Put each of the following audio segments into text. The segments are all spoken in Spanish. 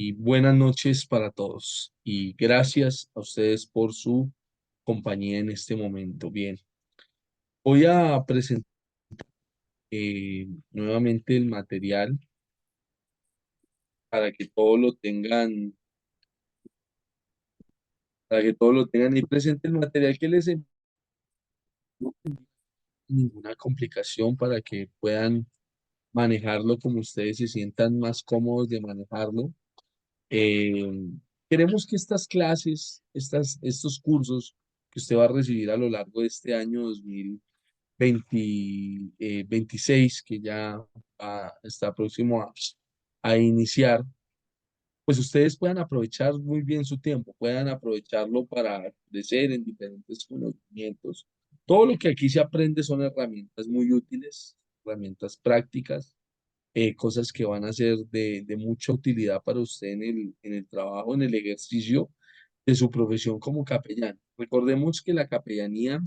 y buenas noches para todos. Y gracias a ustedes por su compañía en este momento. Bien, voy a presentar nuevamente el material para que todos lo tengan, para que todos lo tengan ahí presente. El material que les envío, ninguna complicación para que puedan manejarlo como ustedes se sientan más cómodos de manejarlo. Eh, Queremos que estas clases, estos cursos que usted va a recibir a lo largo de este año 2026, que ya está próximo a iniciar, pues ustedes puedan aprovechar muy bien su tiempo, puedan aprovecharlo para crecer en diferentes conocimientos. Todo lo que aquí se aprende son herramientas muy útiles, herramientas prácticas, cosas que van a ser de mucha utilidad para usted en el trabajo, en el ejercicio de su profesión como capellán. Recordemos que la capellanía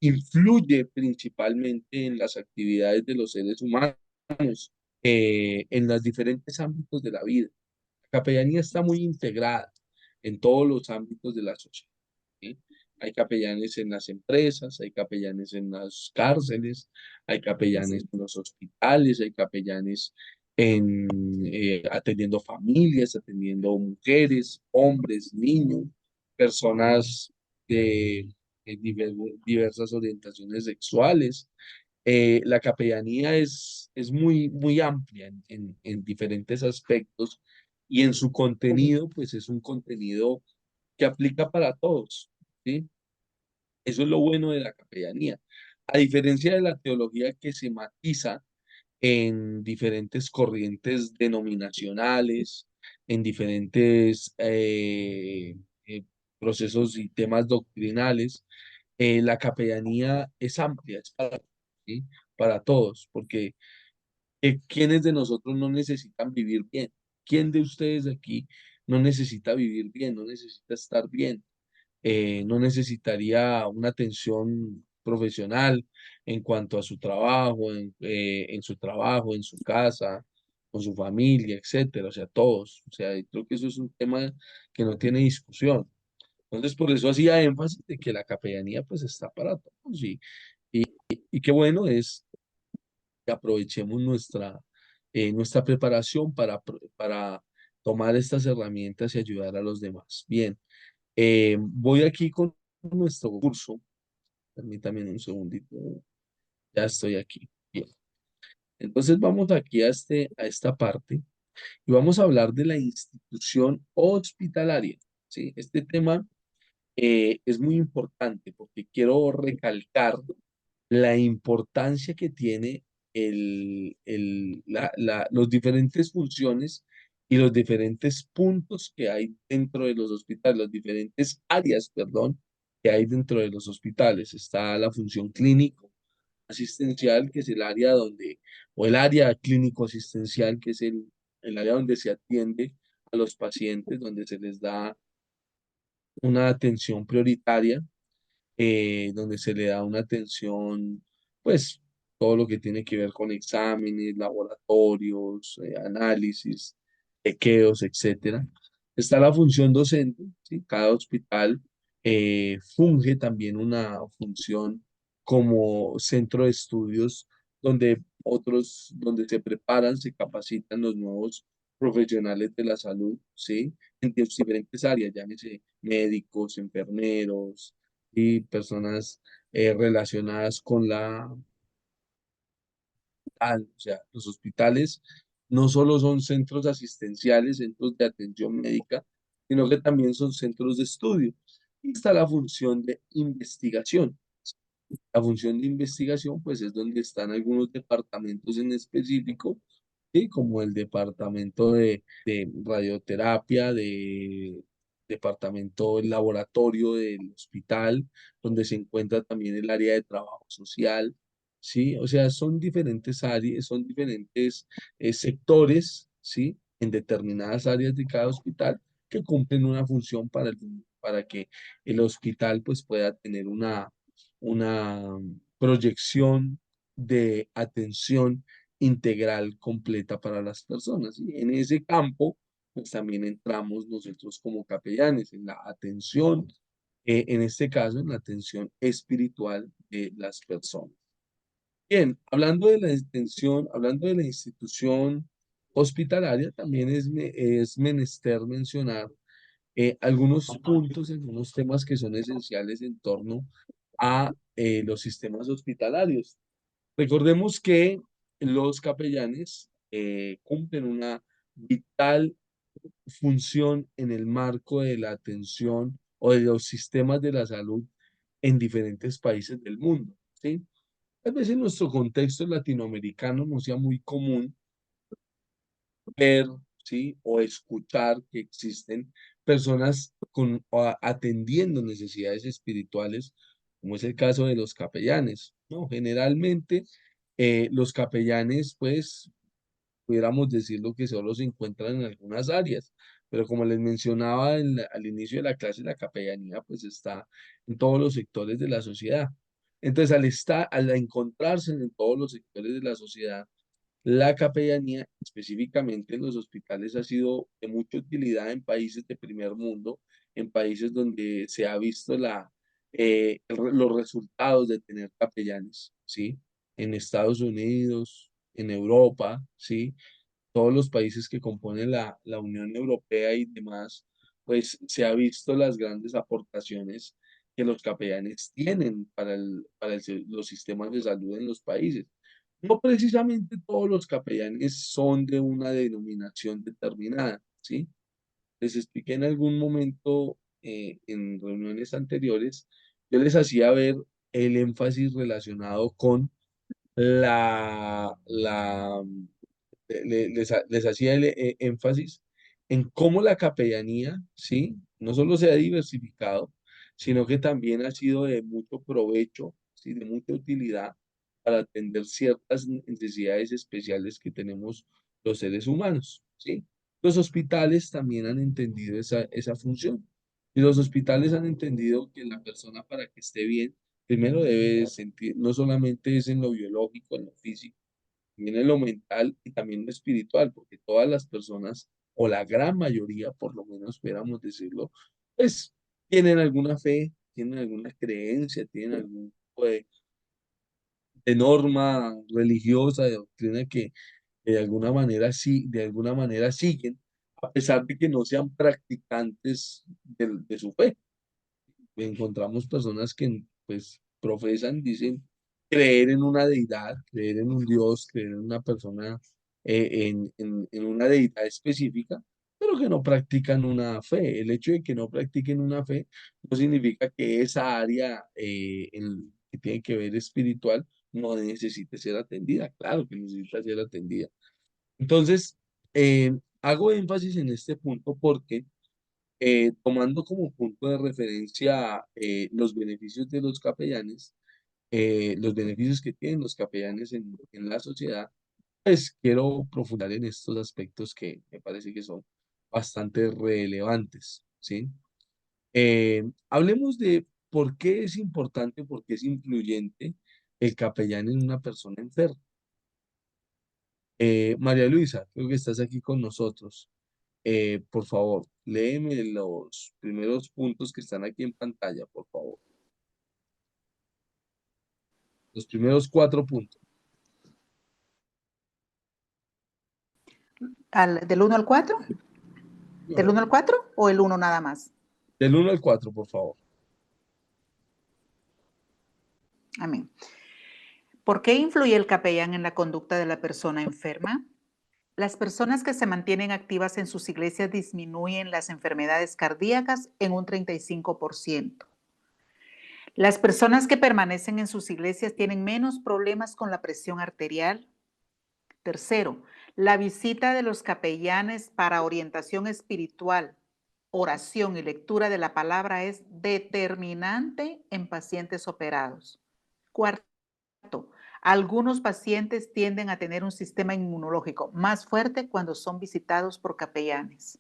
influye principalmente en las actividades de los seres humanos, en los diferentes ámbitos de la vida. La capellanía está muy integrada en todos los ámbitos de la sociedad. ¿Sí? Hay capellanes en las empresas, hay capellanes en las cárceles, hay capellanes en los hospitales, hay capellanes atendiendo familias, atendiendo mujeres, hombres, niños, personas de, diversas orientaciones sexuales. La capellanía es muy, muy amplia en diferentes aspectos y en su contenido, pues es un contenido que aplica para todos, ¿sí? Eso es lo bueno de la capellanía. A diferencia de la teología que se matiza en diferentes corrientes denominacionales, en diferentes procesos y temas doctrinales, la capellanía es amplia, es para, ¿sí? Para todos, porque ¿quiénes de nosotros no necesitan vivir bien? ¿Quién de ustedes aquí no necesita vivir bien, no necesita estar bien? No necesitaría una atención profesional en cuanto a su trabajo, en su trabajo, en su casa, con su familia, etcétera, o sea, todos. O sea, y creo que eso es un tema que no tiene discusión. Entonces, por eso hacía énfasis de que la capellanía pues está para todos y qué bueno es que aprovechemos nuestra preparación para tomar estas herramientas y ayudar a los demás. Bien. Voy aquí con nuestro curso. Permítame un segundito. Ya estoy aquí. Bien. Entonces vamos aquí a esta parte y vamos a hablar de la institución hospitalaria. ¿Sí? Este tema es muy importante porque quiero recalcar la importancia que tiene los diferentes funciones y los diferentes puntos que hay dentro de los hospitales, las diferentes áreas, perdón, que hay dentro de los hospitales. Está la función clínico asistencial, que es el área donde, o el área clínico asistencial, que es el área donde se atiende a los pacientes, donde se les da una atención prioritaria, donde se le da una atención, pues, todo lo que tiene que ver con exámenes, laboratorios, análisis, chequeos, etcétera. Está la función docente, ¿sí? Cada hospital funge también una función como centro de estudios donde se preparan, se capacitan los nuevos profesionales de la salud, ¿sí? En diferentes áreas, llámese médicos, enfermeros, y personas relacionadas con o sea, los hospitales no solo son centros asistenciales, centros de atención médica, sino que también son centros de estudio. Y está la función de investigación. La función de investigación, pues, es donde están algunos departamentos en específico, ¿sí? Como el departamento de radioterapia, de departamento del laboratorio del hospital, donde se encuentra también el área de trabajo social, ¿sí? O sea, son diferentes áreas, son diferentes sectores, ¿sí? En determinadas áreas de cada hospital que cumplen una función para que el hospital, pues, pueda tener una proyección de atención integral completa para las personas. Y en ese campo, pues también entramos nosotros como capellanes en la atención, en este caso, en la atención espiritual de las personas. Bien, hablando de la atención, hablando de la institución hospitalaria, también es menester mencionar algunos puntos, algunos temas que son esenciales en torno a los sistemas hospitalarios. Recordemos que los capellanes cumplen una vital función en el marco de la atención o de los sistemas de la salud en diferentes países del mundo, ¿sí? Tal vez en nuestro contexto latinoamericano no sea muy común ver, ¿sí? O escuchar que existen personas atendiendo necesidades espirituales, como es el caso de los capellanes, ¿no? Generalmente, los capellanes, pues, pudiéramos decirlo que solo se encuentran en algunas áreas, pero como les mencionaba al inicio de la clase, la capellanía, pues, está en todos los sectores de la sociedad. Entonces, al encontrarse en todos los sectores de la sociedad, la capellanía, específicamente en los hospitales, ha sido de mucha utilidad en países de primer mundo, en países donde se ha visto los resultados de tener capellanes, ¿sí? En Estados Unidos, en Europa, ¿sí? Todos los países que componen la Unión Europea y demás, pues se ha visto las grandes aportaciones que los capellanes tienen para los sistemas de salud en los países. No precisamente todos los capellanes son de una denominación determinada, ¿sí? Les expliqué en algún momento en reuniones anteriores, yo les hacía ver el énfasis relacionado con la les hacía énfasis en cómo la capellanía, ¿sí? No solo se ha diversificado, sino que también ha sido de mucho provecho, ¿sí? De mucha utilidad para atender ciertas necesidades especiales que tenemos los seres humanos, ¿sí? Los hospitales también han entendido esa función. Y los hospitales han entendido que la persona para que esté bien, primero debe sentir, no solamente es en lo biológico, en lo físico, también en lo mental y también en lo espiritual, porque todas las personas, o la gran mayoría, por lo menos pudiéramos decirlo, pues tienen alguna fe, tienen alguna creencia, tienen algún tipo de norma religiosa, de doctrina que de alguna manera sí, de alguna manera siguen, a pesar de que no sean practicantes de su fe. Encontramos personas que pues profesan, dicen creer en una deidad, creer en un Dios, creer en una persona, en una deidad específica, pero que no practican una fe. El hecho de que no practiquen una fe no significa que esa área que tiene que ver espiritual no necesite ser atendida. Claro que necesita ser atendida. Entonces, hago énfasis en este punto porque tomando como punto de referencia los beneficios de los capellanes, los beneficios que tienen los capellanes en la sociedad, pues quiero profundizar en estos aspectos que me parece que son bastante relevantes, ¿sí? Hablemos de por qué es importante, por qué es influyente el capellán en una persona enferma. María Luisa, creo que estás aquí con nosotros. Por favor, léeme los primeros puntos que están aquí en pantalla, por favor. Los primeros 4 puntos. ¿Del 1 al 4? ¿Del 1 al 4 o el 1 nada más? Del 1 al 4, por favor. Amén. ¿Por qué influye el capellán en la conducta de la persona enferma? Las personas que se mantienen activas en sus iglesias disminuyen las enfermedades cardíacas en un 35%. Las personas que permanecen en sus iglesias tienen menos problemas con la presión arterial. Tercero, la visita de los capellanes para orientación espiritual, oración y lectura de la palabra es determinante en pacientes operados. Cuarto, algunos pacientes tienden a tener un sistema inmunológico más fuerte cuando son visitados por capellanes.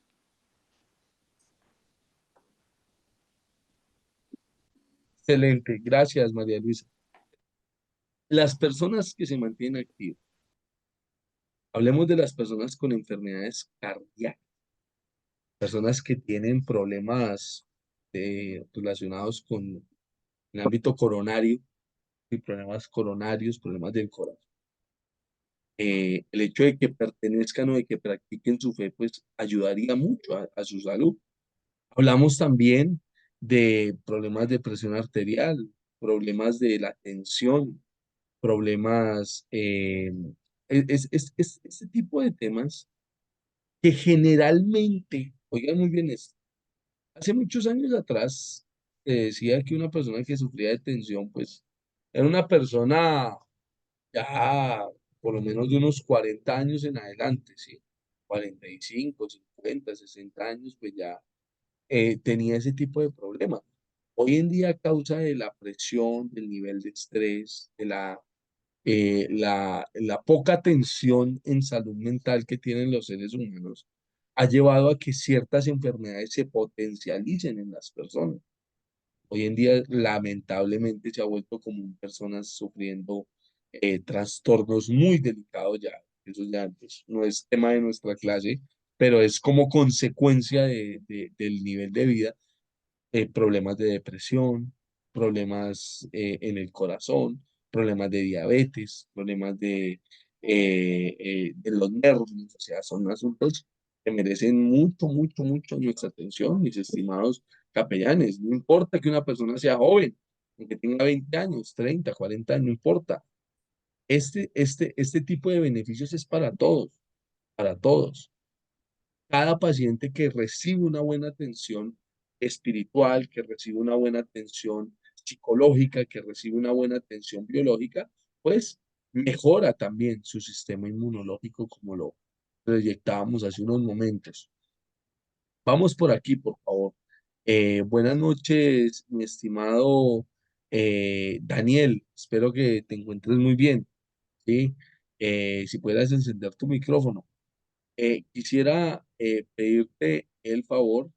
Excelente, gracias, María Luisa. Las personas que se mantienen activas, hablemos de las personas con enfermedades cardíacas. personas que tienen problemas relacionados con el ámbito coronario y problemas coronarios, problemas del corazón. El hecho de que pertenezcan o de que practiquen su fe, pues ayudaría mucho a su salud. Hablamos también de problemas de presión arterial, problemas de la tensión, problemas, este tipo de temas que generalmente, oigan muy bien esto, hace muchos años atrás se decía que una persona que sufría de tensión, pues era una persona ya por lo menos de unos 40 años en adelante, ¿sí? 45, 50, 60 años, pues ya tenía ese tipo de problemas. Hoy en día, a causa de la presión, del nivel de estrés, de la poca atención en salud mental que tienen los seres humanos, ha llevado a que ciertas enfermedades se potencialicen en las personas. Hoy en día, lamentablemente, se ha vuelto común personas sufriendo trastornos muy delicados ya. Eso ya pues, no es tema de nuestra clase, pero es como consecuencia del nivel de vida, problemas de depresión, problemas en el corazón, problemas de diabetes, problemas de los nervios, o sea, son asuntos que merecen mucho, mucho, mucho nuestra atención, mis estimados capellanes. No importa que una persona sea joven, aunque tenga 20 años, 30, 40 años, no importa. Este tipo de beneficios es para todos, para todos. Cada paciente que recibe una buena atención espiritual, que recibe una buena atención psicológica, que recibe una buena atención biológica, pues mejora también su sistema inmunológico como lo proyectábamos hace unos momentos. Vamos por aquí, por favor. Buenas noches, mi estimado Daniel. Espero que te encuentres muy bien, ¿sí? Si puedas encender tu micrófono. Quisiera pedirte el favor,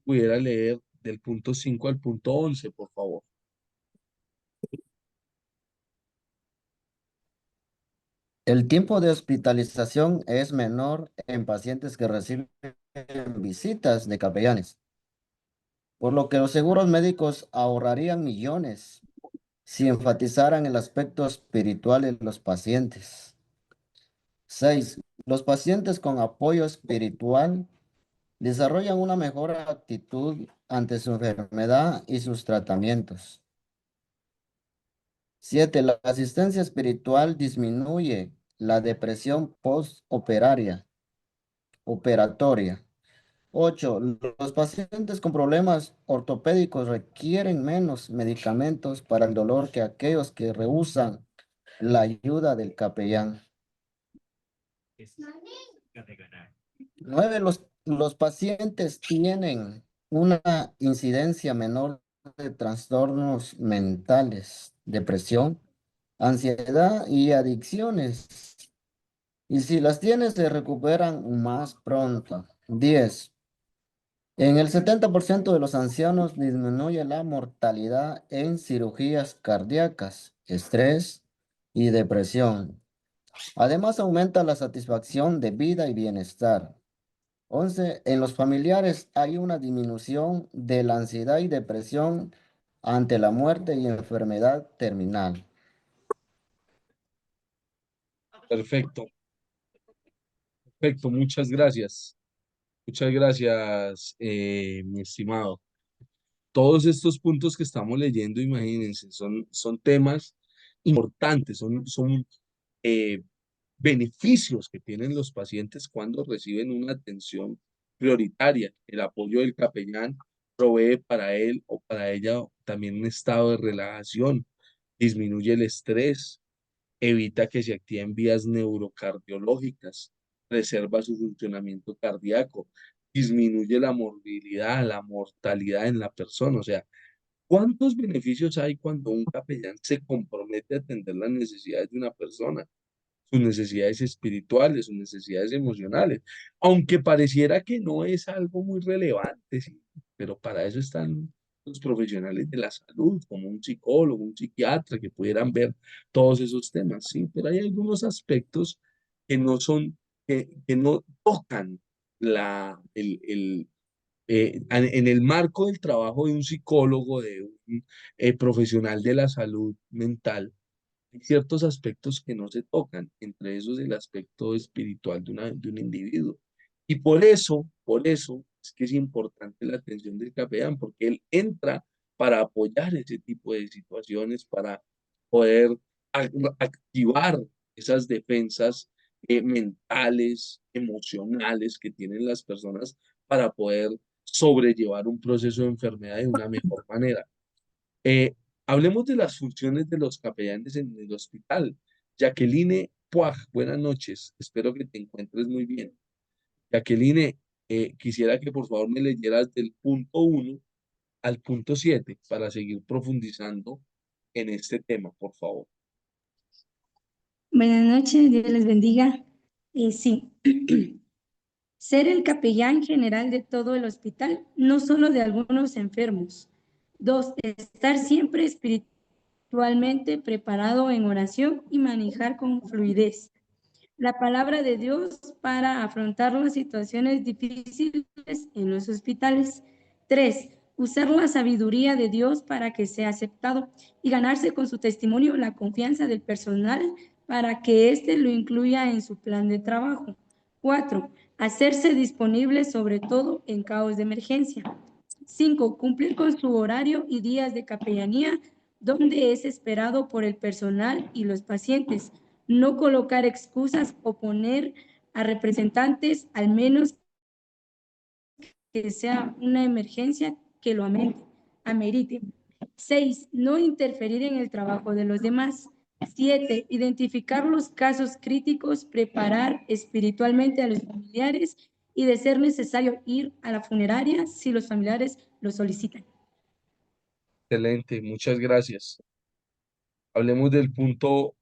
pudiera leer del punto 5 al punto 11 por favor. El tiempo de hospitalización es menor en pacientes que reciben visitas de capellanes, por lo que los seguros médicos ahorrarían millones si enfatizaran el aspecto espiritual de los pacientes. 6. Los pacientes con apoyo espiritual desarrollan una mejor actitud ante su enfermedad y sus tratamientos. 7. La asistencia espiritual disminuye la depresión postoperatoria. Operatoria. 8. Los pacientes con problemas ortopédicos requieren menos medicamentos para el dolor que aquellos que rehúsan la ayuda del capellán. 9. Los pacientes tienen una incidencia menor de trastornos mentales, depresión, ansiedad y adicciones. Y si las tienen, se recuperan más pronto. 10. En el 70% de los ancianos disminuye la mortalidad en cirugías cardíacas, estrés y depresión. Además, aumenta la satisfacción de vida y bienestar. 11. En los familiares hay una disminución de la ansiedad y depresión ante la muerte y enfermedad terminal. Perfecto, perfecto, muchas gracias. Muchas gracias, mi estimado. Todos estos puntos que estamos leyendo, imagínense, son temas importantes, son eh, beneficios que tienen los pacientes cuando reciben una atención prioritaria. El apoyo del capellán provee para él o para ella también un estado de relajación, disminuye el estrés, evita que se activen vías neurocardiológicas, preserva su funcionamiento cardíaco, disminuye la morbilidad, la mortalidad en la persona. O sea, ¿cuántos beneficios hay cuando un capellán se compromete a atender las necesidades de una persona? Sus necesidades espirituales, sus necesidades emocionales, aunque pareciera que no es algo muy relevante, sí, pero para eso están los profesionales de la salud, como un psicólogo, un psiquiatra, que pudieran ver todos esos temas, sí, pero hay algunos aspectos que no son, que no tocan en el marco del trabajo de un psicólogo, de un profesional de la salud mental, hay ciertos aspectos que no se tocan, entre esos el aspecto espiritual de un individuo. Y por eso es que es importante la atención del capellán, porque él entra para apoyar ese tipo de situaciones, para poder activar esas defensas mentales, emocionales que tienen las personas para poder sobrellevar un proceso de enfermedad de una mejor manera. Eh, Hablemos de las funciones de los capellanes en el hospital. Jacqueline Puaj, buenas noches. Espero que te encuentres muy bien. Jacqueline, quisiera que por favor me leyeras del punto 1 al punto 7 para seguir profundizando en este tema, por favor. Buenas noches, Dios les bendiga. Sí, ser el capellán general de todo el hospital, no solo de algunos enfermos. 2, estar siempre espiritualmente preparado en oración y manejar con fluidez la palabra de Dios para afrontar las situaciones difíciles en los hospitales. 3, usar la sabiduría de Dios para que sea aceptado y ganarse con su testimonio la confianza del personal para que éste lo incluya en su plan de trabajo. 4, hacerse disponible sobre todo en casos de emergencia. 5, cumplir con su horario y días de capellanía donde es esperado por el personal y los pacientes. No colocar excusas o poner a representantes, al menos que sea una emergencia que lo amerite. 6, no interferir en el trabajo de los demás. 7, identificar los casos críticos, preparar espiritualmente a los familiares y, de ser necesario, ir a la funeraria si los familiares lo solicitan. Excelente, muchas gracias. Hablemos del punto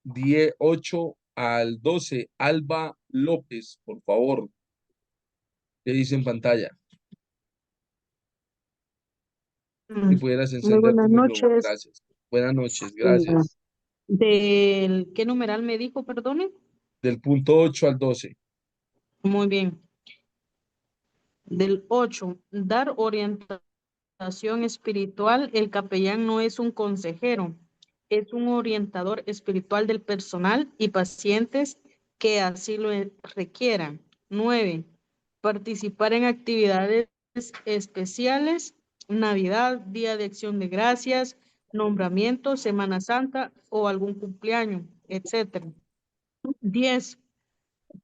10, 8 al 12. Alba López, por favor. ¿Qué dice en pantalla? Si pudieras Muy encender tu buenas micrófono, noches. gracias. Buenas noches, Eh, gracias. ¿Qué numeral me dijo, perdone? Del punto 8 al 12. Muy bien. Del 8, dar orientación espiritual. El capellán no es un consejero, es un orientador espiritual del personal y pacientes que así lo requieran. 9, participar en actividades especiales, Navidad, Día de Acción de Gracias, nombramiento, Semana Santa o algún cumpleaños, etcétera. 10,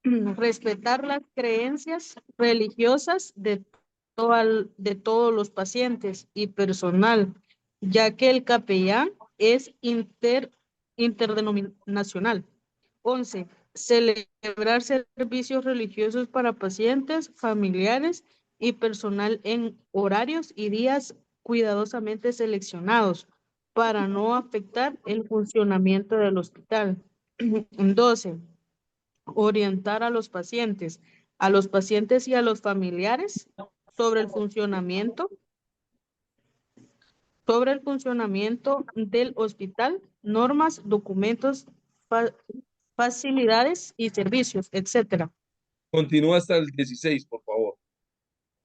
respetar las creencias religiosas de todos los pacientes y personal, ya que el capellán es interdenominacional. 11, celebrar servicios religiosos para pacientes, familiares y personal en horarios y días cuidadosamente seleccionados para no afectar el funcionamiento del hospital. 12, orientar a los pacientes y a los familiares sobre el funcionamiento del hospital, normas, documentos, facilidades y servicios, etcétera. Continúa hasta el 16, por favor.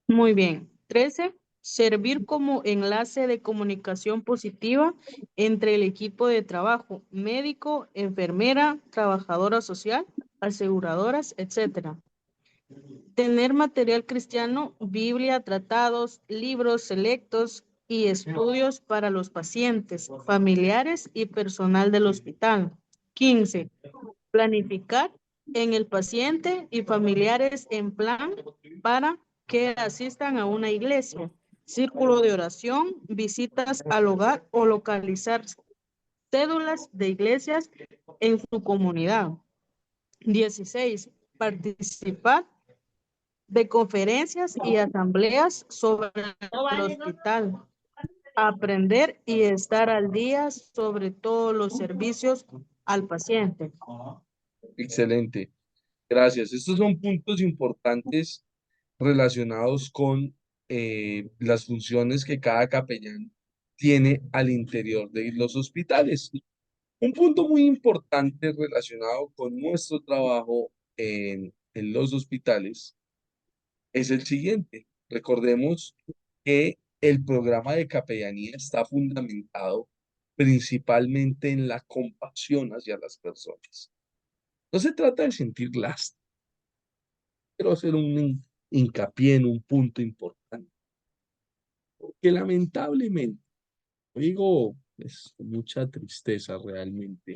Muy bien. 13, servir como enlace de comunicación positiva entre el equipo de trabajo, médico, enfermera, trabajadora social, aseguradoras, etcétera. Tener material cristiano, Biblia, tratados, libros selectos y estudios para los pacientes, familiares y personal del hospital. 15, planificar en el paciente y familiares en plan para que asistan a una iglesia, círculo de oración, visitas al hogar o localizar cédulas de iglesias en su comunidad. 16, participar de conferencias y asambleas sobre el hospital, aprender y estar al día sobre todos los servicios al paciente. Excelente. Gracias. Estos son puntos importantes relacionados con las funciones que cada capellán tiene al interior de los hospitales. Un punto muy importante relacionado con nuestro trabajo en los hospitales es el siguiente. Recordemos que el programa de capellanía está fundamentado principalmente en la compasión hacia las personas. No se trata de sentir lástima. Quiero hacer un hincapié en un punto importante, que lamentablemente, lo digo pues, con mucha tristeza realmente,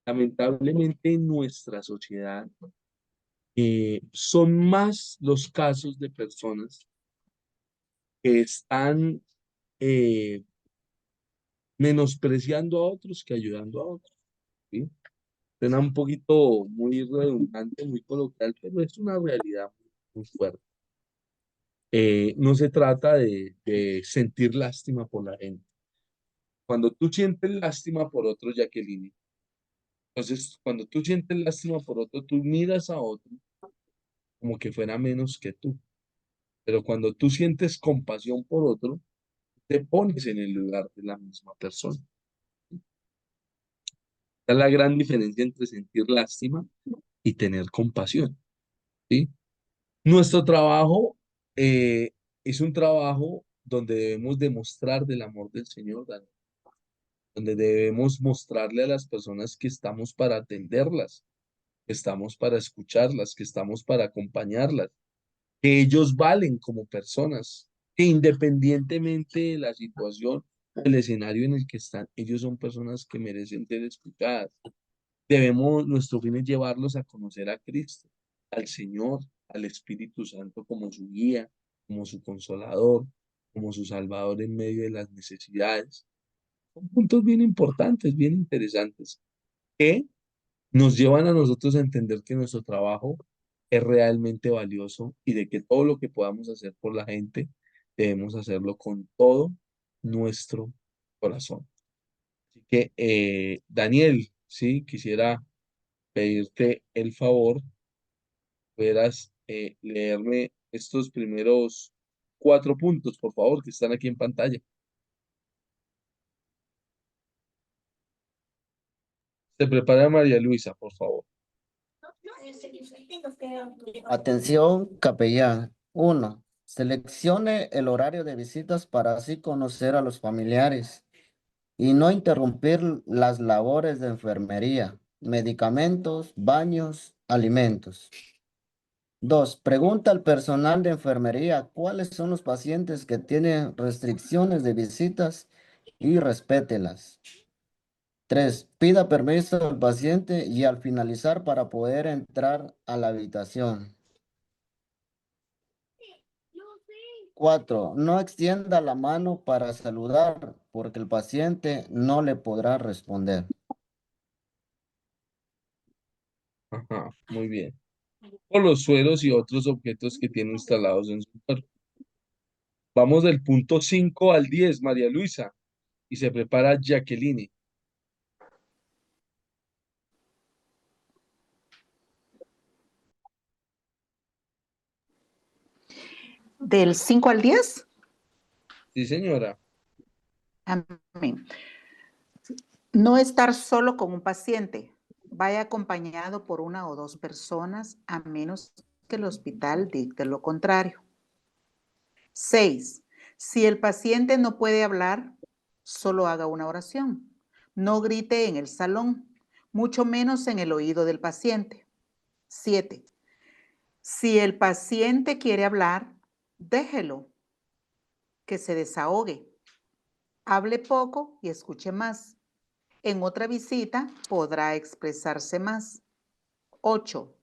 lamentablemente en nuestra sociedad son más los casos de personas que están eh, menospreciando a otros que ayudando a otros, ¿sí? Suena un poquito muy redundante, muy coloquial, pero es una realidad muy fuerte. No se trata de sentir lástima por la gente. Cuando tú sientes lástima por otro, Jacqueline, entonces cuando tú sientes lástima por otro, tú miras a otro como que fuera menos que tú. Pero cuando tú sientes compasión por otro, te pones en el lugar de la misma persona. Esa es la gran diferencia entre sentir lástima y tener compasión, ¿sí? Nuestro trabajo es un trabajo donde debemos demostrar del amor del Señor, Daniel, donde debemos mostrarle a las personas que estamos para atenderlas, que estamos para escucharlas, que estamos para acompañarlas, que ellos valen como personas, que independientemente de la situación, el escenario en el que están, ellos son personas que merecen ser escuchadas. Nuestro fin es llevarlos a conocer a Cristo, al Señor, al Espíritu Santo como su guía, como su consolador, como su salvador en medio de las necesidades. Son puntos bien importantes, bien interesantes, que nos llevan a nosotros a entender que nuestro trabajo es realmente valioso y de que todo lo que podamos hacer por la gente, debemos hacerlo con todo nuestro corazón. Así que, Daniel, sí, quisiera pedirte el favor, puedas leerme estos primeros 4 puntos, por favor, que están aquí en pantalla. Se prepara María Luisa, por favor. Atención, capellán. 1. Seleccione el horario de visitas para así conocer a los familiares y no interrumpir las labores de enfermería, medicamentos, baños, alimentos. 2. Pregunta al personal de enfermería cuáles son los pacientes que tienen restricciones de visitas y respételas. 3. Pida permiso al paciente y al finalizar para poder entrar a la habitación. 4. No extienda la mano para saludar porque el paciente no le podrá responder. Ajá, muy bien. Por los sueros y otros objetos que tiene instalados en su cuerpo. Vamos del punto 5 al 10, María Luisa, y se prepara Jacqueline. Del 5 al 10. Sí, señora. Amén. No estar solo con un paciente. Vaya acompañado por 1 o 2 personas, a menos que el hospital dicte lo contrario. 6. Si el paciente no puede hablar, solo haga una oración. No grite en el salón, mucho menos en el oído del paciente. 7. Si el paciente quiere hablar, déjelo, que se desahogue. Hable poco y escuche más. En otra visita podrá expresarse más. 8.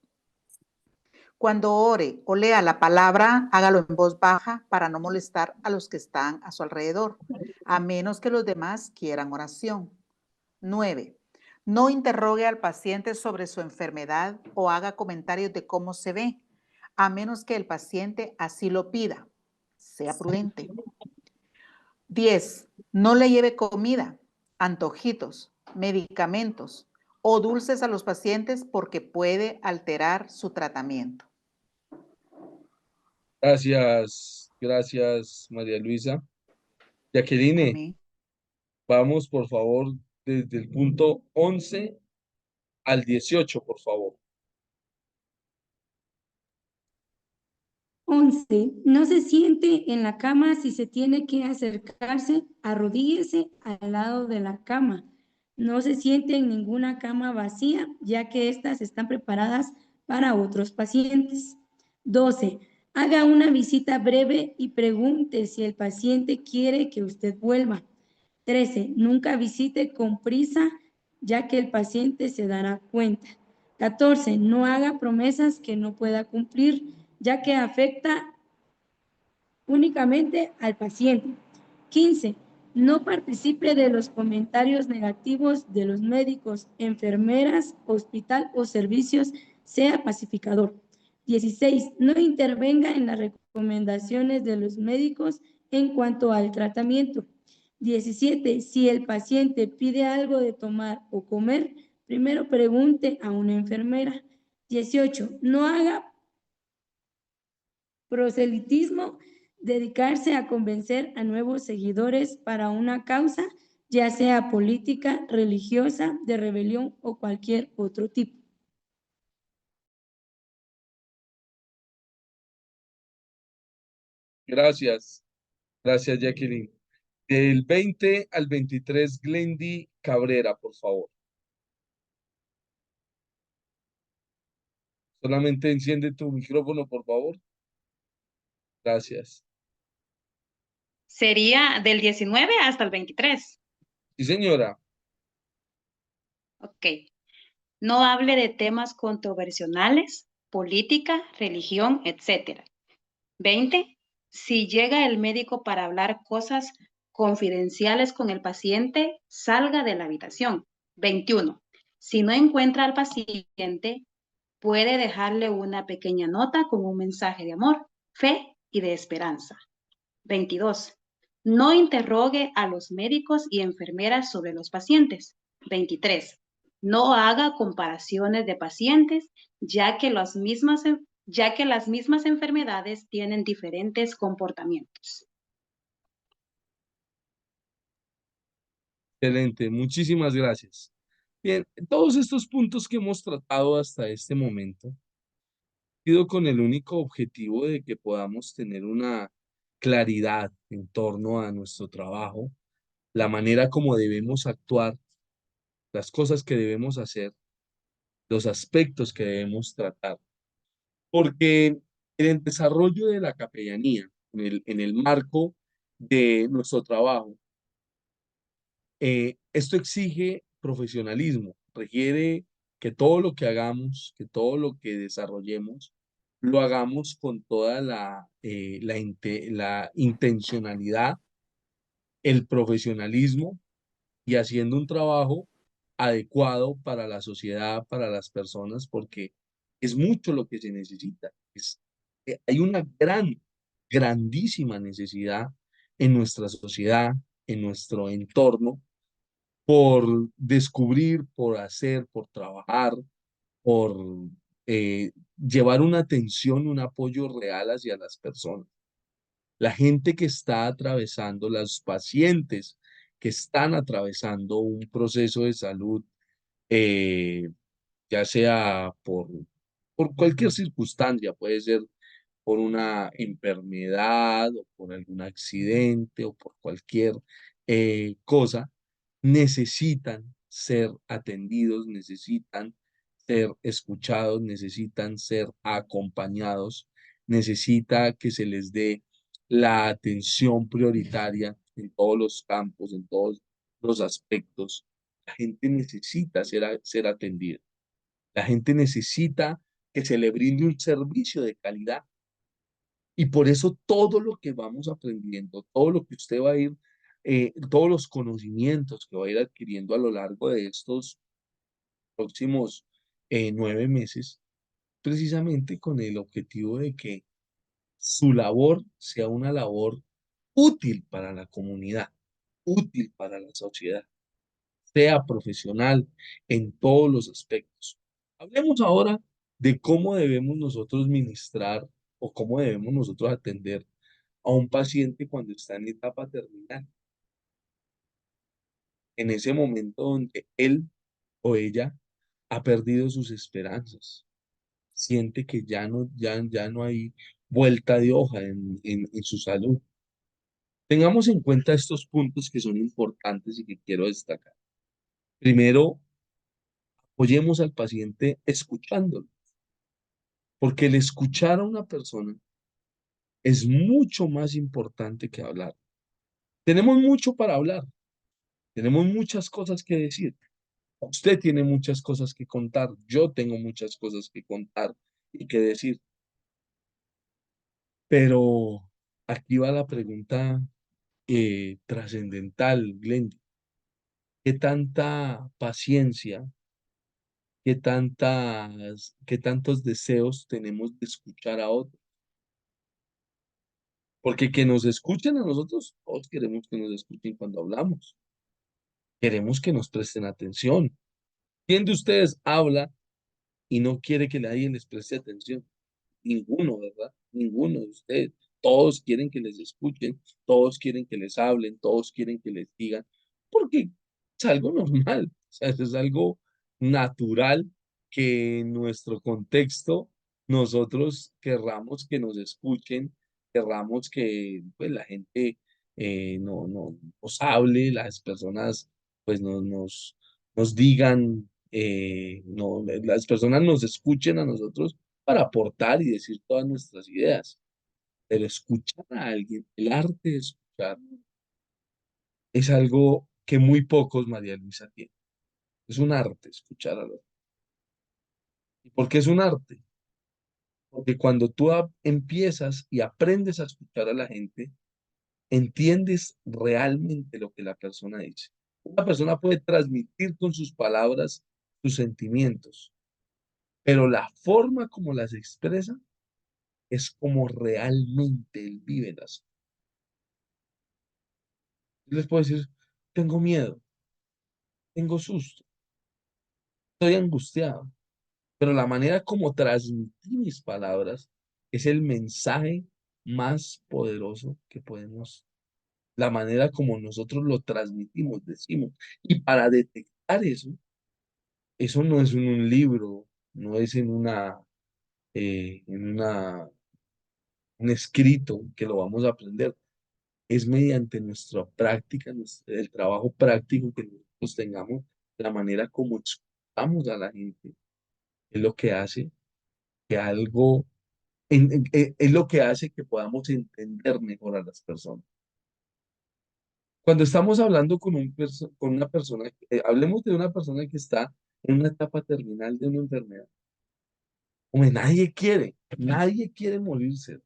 Cuando ore o lea la palabra, hágalo en voz baja para no molestar a los que están a su alrededor, a menos que los demás quieran oración. 9. No interrogue al paciente sobre su enfermedad o haga comentarios de cómo se ve, a menos que el paciente así lo pida. Sea prudente. 10. No le lleve comida, antojitos, medicamentos o dulces a los pacientes porque puede alterar su tratamiento. Gracias, María Luisa. Jacqueline, Amén. vamos, por favor, desde el punto 11 al 18, por favor. 11. No se siente en la cama. Si se tiene que acercarse, arrodíllese al lado de la cama. No se siente en ninguna cama vacía, ya que estas están preparadas para otros pacientes. 12. Haga una visita breve y pregunte si el paciente quiere que usted vuelva. 13. Nunca visite con prisa, ya que el paciente se dará cuenta. 14. No haga promesas que no pueda cumplir, ya que afecta únicamente al paciente. 15. No participe de los comentarios negativos de los médicos, enfermeras, hospital o servicios, sea pacificador. 16. No intervenga en las recomendaciones de los médicos en cuanto al tratamiento. 17. Si el paciente pide algo de tomar o comer, primero pregunte a una enfermera. 18. No haga proselitismo, dedicarse a convencer a nuevos seguidores para una causa, ya sea política, religiosa, de rebelión o cualquier otro tipo. Gracias, gracias, Jacqueline. Del 20 al 23, Glendy Cabrera, por favor. Solamente enciende tu micrófono, por favor. Gracias. Sería del 19 hasta el 23. Sí, señora. Ok. No hable de temas controversiales, política, religión, etc. 20. Si llega el médico para hablar cosas confidenciales con el paciente, salga de la habitación. 21. Si no encuentra al paciente, puede dejarle una pequeña nota con un mensaje de amor, fe y de esperanza. 22. No interrogue a los médicos y enfermeras sobre los pacientes. 23. No haga comparaciones de pacientes, ya que las mismas enfermedades tienen diferentes comportamientos. Excelente, muchísimas gracias. Bien, todos estos puntos que hemos tratado hasta este momento, ha sido con el único objetivo de que podamos tener una claridad en torno a nuestro trabajo, la manera como debemos actuar, las cosas que debemos hacer, los aspectos que debemos tratar. Porque en el desarrollo de la capellanía, en el marco de nuestro trabajo, esto exige profesionalismo, requiere que todo lo que hagamos, que todo lo que desarrollemos, lo hagamos con toda la intencionalidad, el profesionalismo y haciendo un trabajo adecuado para la sociedad, para las personas, porque es mucho lo que se necesita. Hay una grandísima necesidad en nuestra sociedad, en nuestro entorno, por descubrir, por hacer, por trabajar, por llevar una atención, un apoyo real hacia las personas. La gente que está atravesando, los pacientes que están atravesando un proceso de salud, eh, ya sea por cualquier circunstancia, puede ser por una enfermedad o por algún accidente o por cualquier cosa, necesitan ser atendidos, necesitan ser escuchados, necesitan ser acompañados, necesita que se les dé la atención prioritaria en todos los campos, en todos los aspectos. La gente necesita ser atendida. La gente necesita que se le brinde un servicio de calidad. Y por eso todo lo que vamos aprendiendo, todo lo que usted va a ir, todos los conocimientos que va a ir adquiriendo a lo largo de estos próximos 9 meses, precisamente con el objetivo de que su labor sea una labor útil para la comunidad, útil para la sociedad, sea profesional en todos los aspectos. Hablemos ahora de cómo debemos nosotros ministrar o cómo debemos nosotros atender a un paciente cuando está en etapa terminal, en ese momento donde él o ella ha perdido sus esperanzas, siente que ya no hay vuelta de hoja en su salud. Tengamos en cuenta estos puntos que son importantes y que quiero destacar. Primero, apoyemos al paciente escuchándolo, porque el escuchar a una persona es mucho más importante que hablar. Tenemos mucho para hablar, tenemos muchas cosas que decir. Usted tiene muchas cosas que contar, yo tengo muchas cosas que contar y que decir. Pero aquí va la pregunta trascendental, Glendy. ¿Qué tanta paciencia, qué tantos deseos tenemos de escuchar a otros? Porque que nos escuchen a nosotros, todos queremos que nos escuchen cuando hablamos. Queremos que nos presten atención. ¿Quién de ustedes habla y no quiere que nadie les preste atención? Ninguno, ¿verdad? Ninguno de ustedes. Todos quieren que les escuchen, todos quieren que les hablen, todos quieren que les digan, porque es algo normal, o sea, eso es algo natural que en nuestro contexto nosotros querramos que nos escuchen, querramos que pues, la gente nos hable, las personas pues nos digan, las personas nos escuchen a nosotros para aportar y decir todas nuestras ideas. Pero escuchar a alguien, el arte de escuchar, es algo que muy pocos, María Luisa, tienen. Es un arte escuchar a los. ¿Y por qué es un arte? Porque cuando tú empiezas y aprendes a escuchar a la gente, entiendes realmente lo que la persona dice. Una persona puede transmitir con sus palabras sus sentimientos, pero la forma como las expresa es como realmente él vive las. Yo les puedo decir, tengo miedo, tengo susto, estoy angustiado, pero la manera como transmití mis palabras es el mensaje más poderoso que podemos, la manera como nosotros lo transmitimos, decimos. Y para detectar eso, eso no es en un libro, no es en un escrito que lo vamos a aprender, es mediante nuestra práctica, el trabajo práctico que nosotros tengamos, la manera como escuchamos a la gente, es lo que hace que algo, es lo que hace que podamos entender mejor a las personas. Cuando estamos hablando con una persona, hablemos de una persona que está en una etapa terminal de una enfermedad. Hombre, nadie quiere morirse.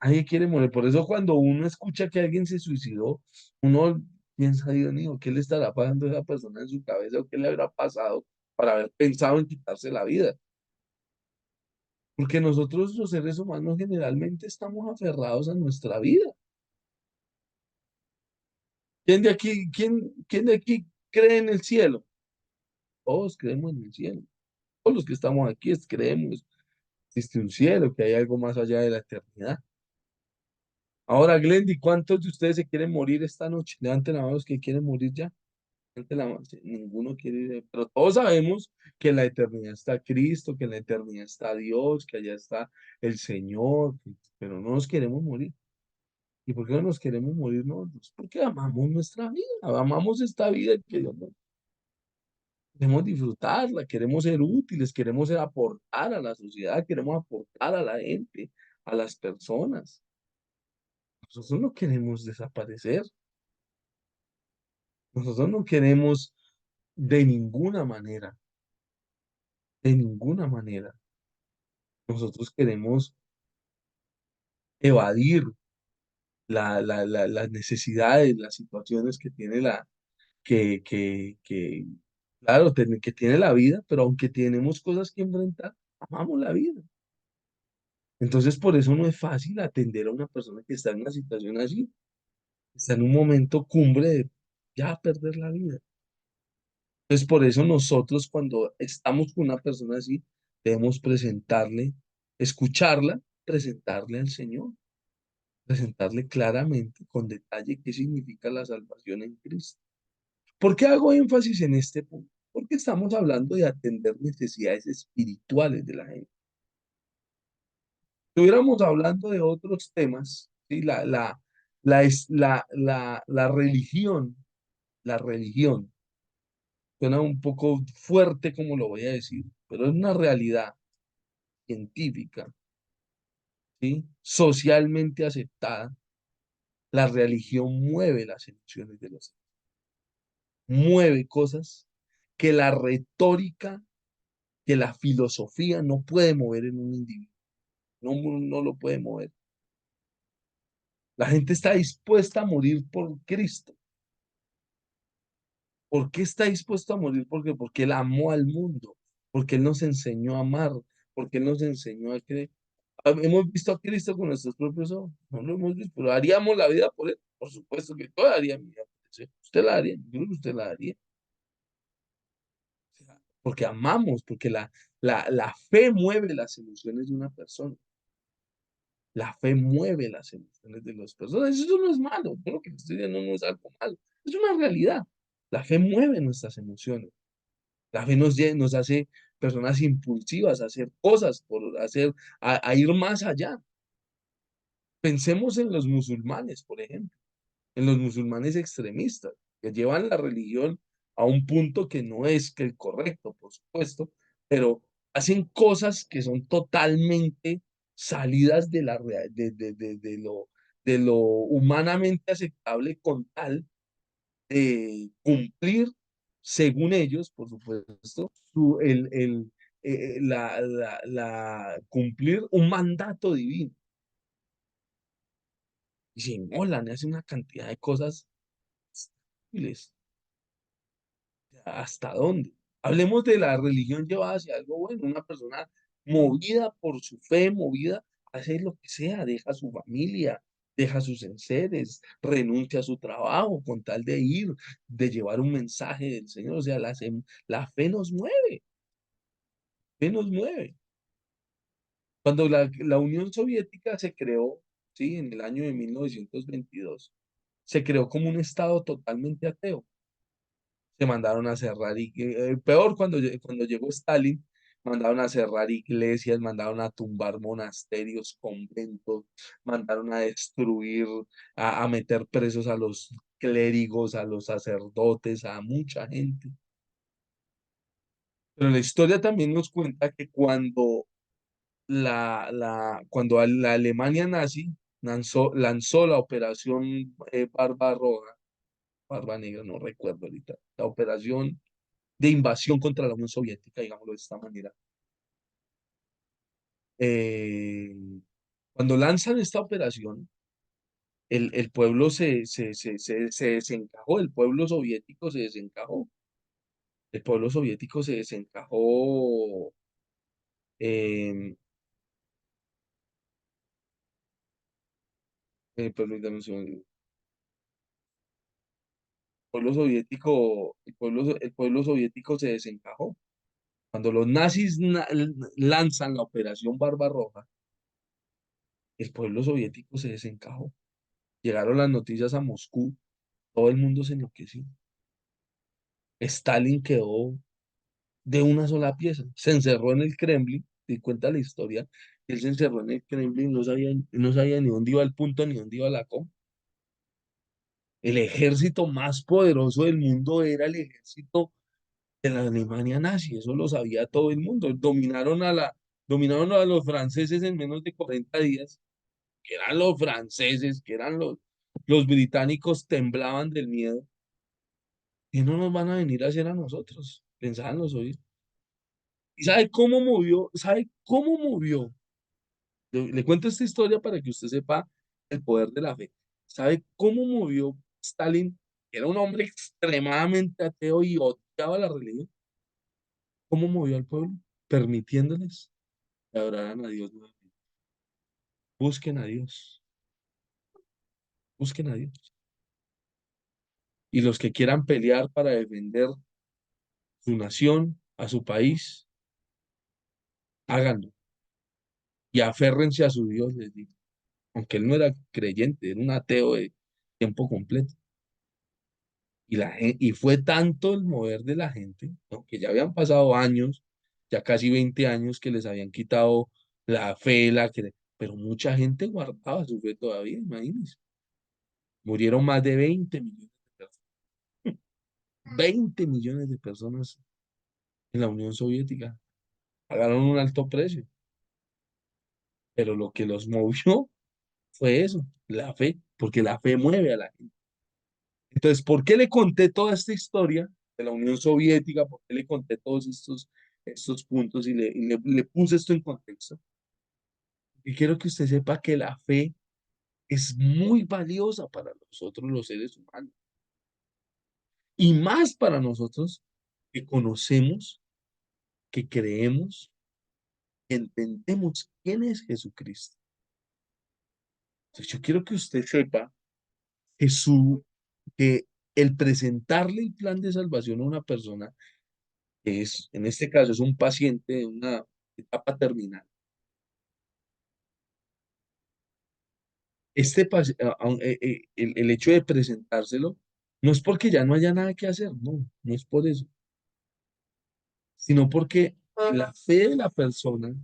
Nadie quiere morir. Por eso cuando uno escucha que alguien se suicidó, uno piensa, Dios mío, ¿qué le estará pasando a esa persona en su cabeza o qué le habrá pasado para haber pensado en quitarse la vida? Porque nosotros los seres humanos generalmente estamos aferrados a nuestra vida. ¿Quién de aquí cree en el cielo? Todos creemos en el cielo. Todos los que estamos aquí creemos que existe un cielo, que hay algo más allá de la eternidad. Ahora, Glendy, ¿cuántos de ustedes se quieren morir esta noche? Levanten la mano los que quieren morir ya. Levanten la mano. Sí, ninguno quiere ir, pero todos sabemos que en la eternidad está Cristo, que en la eternidad está Dios, que allá está el Señor, pero no nos queremos morir. ¿Y por qué no nos queremos morir? No, pues porque amamos nuestra vida, amamos esta vida que Dios nos. Queremos disfrutarla, queremos ser útiles, queremos aportar a la sociedad, queremos aportar a la gente, a las personas. Nosotros no queremos desaparecer. Nosotros no queremos de ninguna manera, de ninguna manera. Nosotros queremos evadir las necesidades, las situaciones que tiene claro, que tiene la vida, pero aunque tenemos cosas que enfrentar, amamos la vida. Entonces, por eso no es fácil atender a una persona que está en una situación así, está en un momento cumbre de ya perder la vida. Entonces, por eso nosotros cuando estamos con una persona así, debemos presentarle, escucharla, presentarle al Señor, presentarle claramente, con detalle, qué significa la salvación en Cristo. ¿Por qué hago énfasis en este punto? Porque estamos hablando de atender necesidades espirituales de la gente. estuviéramos hablando de otros temas, ¿sí? La religión, suena un poco fuerte como lo voy a decir, pero es una realidad científica, ¿sí? Socialmente aceptada. La religión mueve las emociones de los seres, mueve cosas que la retórica, que la filosofía no puede mover en un individuo, no lo puede mover. La gente está dispuesta a morir por Cristo. ¿Por qué está dispuesto a morir? Porque Él amó al mundo, porque Él nos enseñó a amar, porque Él nos enseñó a creer. Hemos visto a Cristo con nuestros propios ojos, no lo hemos visto, pero haríamos la vida por Él. Por supuesto que yo daría mi vida por Él. Usted la haría, yo creo que usted la haría. O sea, porque amamos, porque la fe mueve las emociones de una persona. La fe mueve las emociones de las personas. Eso no es malo, yo lo que estoy diciendo no es algo malo, es una realidad. La fe mueve nuestras emociones. La fe nos hace personas impulsivas a hacer cosas, a ir más allá. Pensemos en los musulmanes, por ejemplo, en los musulmanes extremistas, que llevan la religión a un punto que no es que el correcto, por supuesto, pero hacen cosas que son totalmente salidas de lo humanamente aceptable con tal cumplir, según ellos, por supuesto, cumplir un mandato divino. Y se inmolan, hacen una cantidad de cosas terribles. ¿Hasta dónde? Hablemos de la religión llevada hacia algo bueno. Una persona movida por su fe, movida a hacer lo que sea, deja a su familia, deja a sus enseres, renuncia a su trabajo con tal de ir, de llevar un mensaje del Señor. O sea, la fe nos mueve, fe nos mueve. Cuando la Unión Soviética se creó, ¿sí? En el año de 1922, se creó como un estado totalmente ateo. Se mandaron a cerrar, y peor cuando llegó Stalin, mandaron a cerrar iglesias, mandaron a tumbar monasterios, conventos, mandaron a destruir, a meter presos a los clérigos, a los sacerdotes, a mucha gente. Pero la historia también nos cuenta que cuando la Alemania nazi lanzó la operación Barba Roja, Barba Negra, no recuerdo ahorita, la operación de invasión contra la Unión Soviética, digámoslo de esta manera. Eh, Cuando lanzan esta operación, el pueblo se desencajó, el pueblo soviético se desencajó, el pueblo soviético se desencajó, eh, permítame un segundo. El pueblo soviético se desencajó. Cuando los nazis lanzan la operación Barbarroja, el pueblo soviético se desencajó. Llegaron las noticias a Moscú, todo el mundo se enloqueció. Stalin quedó de una sola pieza, se encerró en el Kremlin, y cuenta la historia, él se encerró en el Kremlin, no sabía ni dónde iba el punto ni dónde iba la coma. El ejército más poderoso del mundo era el ejército de la Alemania nazi, eso lo sabía todo el mundo. Dominaron a los franceses en menos de 40 días, que eran los franceses, que eran los británicos, temblaban del miedo. ¿Y no nos van a venir a hacer a nosotros? Pensaban los oídos. ¿Y sabe cómo movió? ¿Sabe cómo movió? Le cuento esta historia para que usted sepa el poder de la fe. ¿Sabe cómo movió Stalin? Era un hombre extremadamente ateo y odiaba la religión. ¿Cómo movió al pueblo? Permitiéndoles que adoraran a Dios nuevamente. Busquen a Dios. Busquen a Dios. Y los que quieran pelear para defender su nación, a su país, háganlo. Y aférrense a su Dios, les digo. Aunque él no era creyente, era un ateo de tiempo completo. Y fue tanto el mover de la gente, ¿no? Que ya habían pasado años, ya casi 20 años que les habían quitado la fe, pero mucha gente guardaba su fe todavía, imagínense. Murieron más de 20 millones de personas. 20 millones de personas en la Unión Soviética. Pagaron un alto precio, pero lo que los movió fue eso, la fe, porque la fe mueve a la gente. Entonces, ¿por qué le conté toda esta historia de la Unión Soviética? ¿Por qué le conté todos estos puntos y le puse esto en contexto? Y quiero que usted sepa que la fe es muy valiosa para nosotros los seres humanos y más para nosotros que conocemos, que creemos, que entendemos quién es Jesucristo. Entonces, yo quiero que usted sepa que, que el presentarle el plan de salvación a una persona, que es, en este caso, es un paciente de una etapa terminal, el hecho de presentárselo no es porque ya no haya nada que hacer, no, no es por eso, sino porque la fe de la persona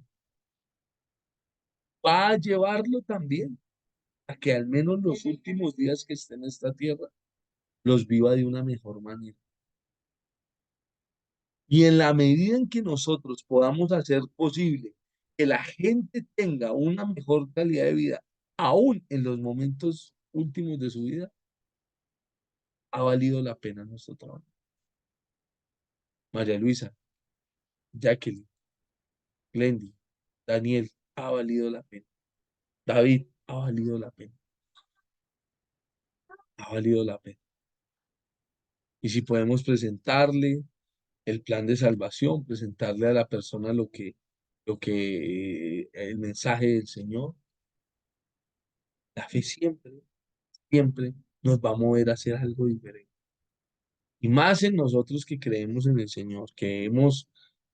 va a llevarlo también a que al menos los últimos días que esté en esta tierra los viva de una mejor manera. Y en la medida en que nosotros podamos hacer posible que la gente tenga una mejor calidad de vida, aún en los momentos últimos de su vida, ha valido la pena nuestro trabajo. María Luisa, Jacqueline, Glendy, Daniel, ha valido la pena. David, ha valido la pena. Ha valido la pena. Y si podemos presentarle el plan de salvación, presentarle a la persona el mensaje del Señor, la fe siempre, siempre nos va a mover a hacer algo diferente. Y más en nosotros que creemos en el Señor, que hemos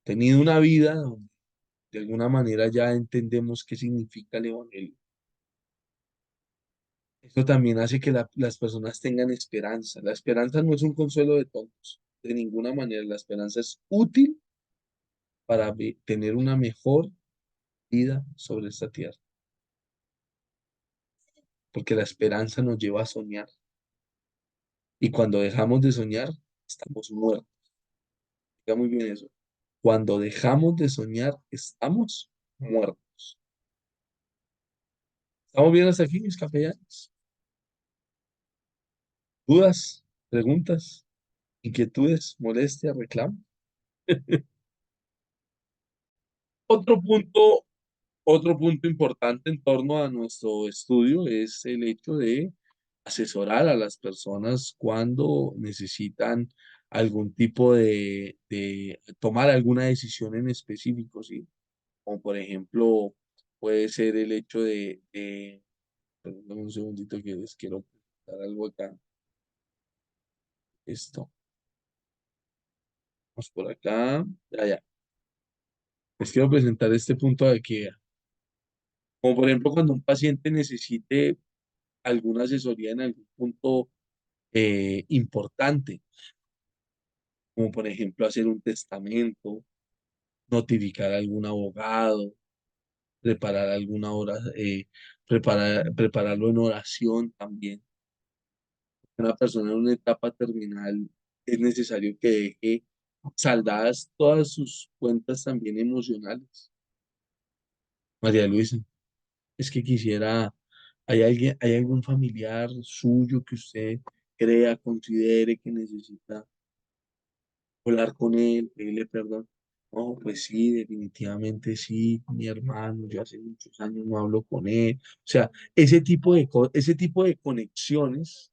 tenido una vida donde de alguna manera ya entendemos qué significa el Evangelio. Esto también hace que las personas tengan esperanza. La esperanza no es un consuelo de tontos, de ninguna manera. La esperanza es útil para tener una mejor vida sobre esta tierra, porque la esperanza nos lleva a soñar. Y cuando dejamos de soñar, estamos muertos. Diga muy bien eso. Cuando dejamos de soñar, estamos muertos. ¿Estamos bien hasta aquí, mis capellanes? ¿Dudas, preguntas, inquietudes, molestias, reclamos? Otro punto, otro punto importante en torno a nuestro estudio es el hecho de asesorar a las personas cuando necesitan algún tipo de tomar alguna decisión en específico, ¿sí? Como por ejemplo, puede ser el hecho perdón, un segundito que les quiero preguntar algo acá. Esto, vamos por acá, ya. Les quiero presentar este punto de aquí. Como por ejemplo, cuando un paciente necesite alguna asesoría en algún punto importante, como por ejemplo hacer un testamento, notificar a algún abogado, preparar alguna hora, prepararlo en oración también. Una persona en una etapa terminal es necesario que deje saldadas todas sus cuentas también emocionales. María Luisa, es que quisiera, hay algún familiar suyo que usted crea, considere que necesita hablar con él, pedirle perdón? No, pues sí, definitivamente sí, mi hermano, yo hace muchos años no hablo con él. O sea, ese tipo de conexiones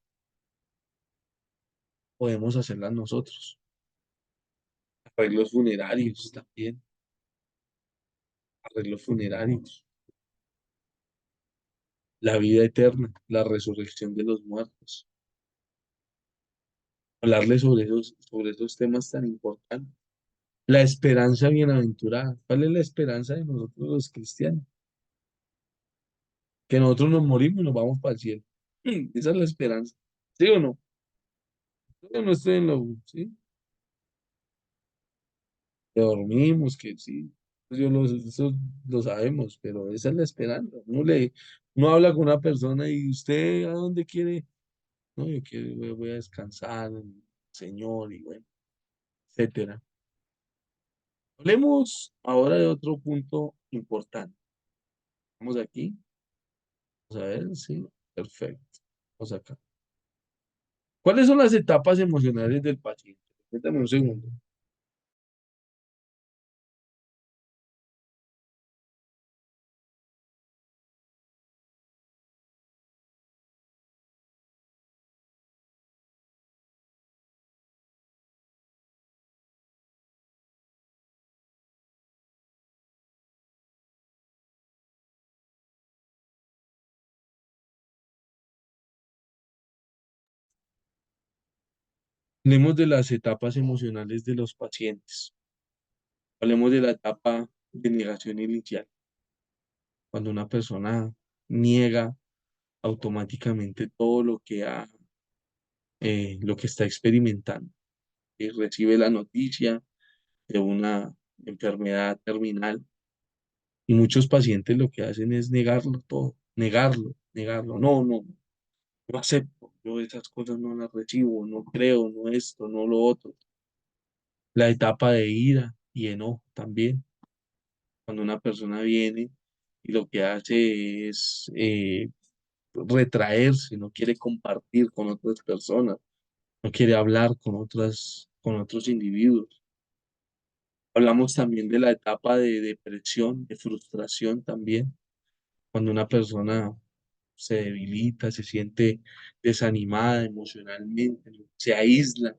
podemos hacerlas nosotros. Arreglos funerarios también, arreglos funerarios. La vida eterna, la resurrección de los muertos. Hablarle sobre esos temas tan importantes. La esperanza bienaventurada. ¿Cuál es la esperanza de nosotros los cristianos? Que nosotros nos morimos y nos vamos para el cielo. Esa es la esperanza. ¿Sí o no? Yo no estoy en lo, ¿sí? Que dormimos, que sí. Eso lo sabemos, pero esa es la esperanza. Uno habla con una persona y usted ¿a dónde quiere? No, yo quiero, voy a descansar, Señor, y bueno, etcétera. Hablemos ahora de otro punto importante. Vamos aquí. Vamos a ver, sí, perfecto. Vamos acá. ¿Cuáles son las etapas emocionales del paciente? Permítame un segundo. Hablemos de las etapas emocionales de los pacientes. Hablemos de la etapa de negación inicial. Cuando una persona niega automáticamente todo lo que está experimentando. Y recibe la noticia de una enfermedad terminal y muchos pacientes lo que hacen es negarlo todo, negarlo, negarlo. No, no, no acepto, yo esas cosas no las recibo, no creo, no esto, no lo otro. La etapa de ira y enojo también, cuando una persona viene y lo que hace es retraerse, no quiere compartir con otras personas, no quiere hablar con otros individuos. Hablamos también de la etapa de depresión, de frustración también, cuando una persona se debilita, se siente desanimada emocionalmente, se aísla,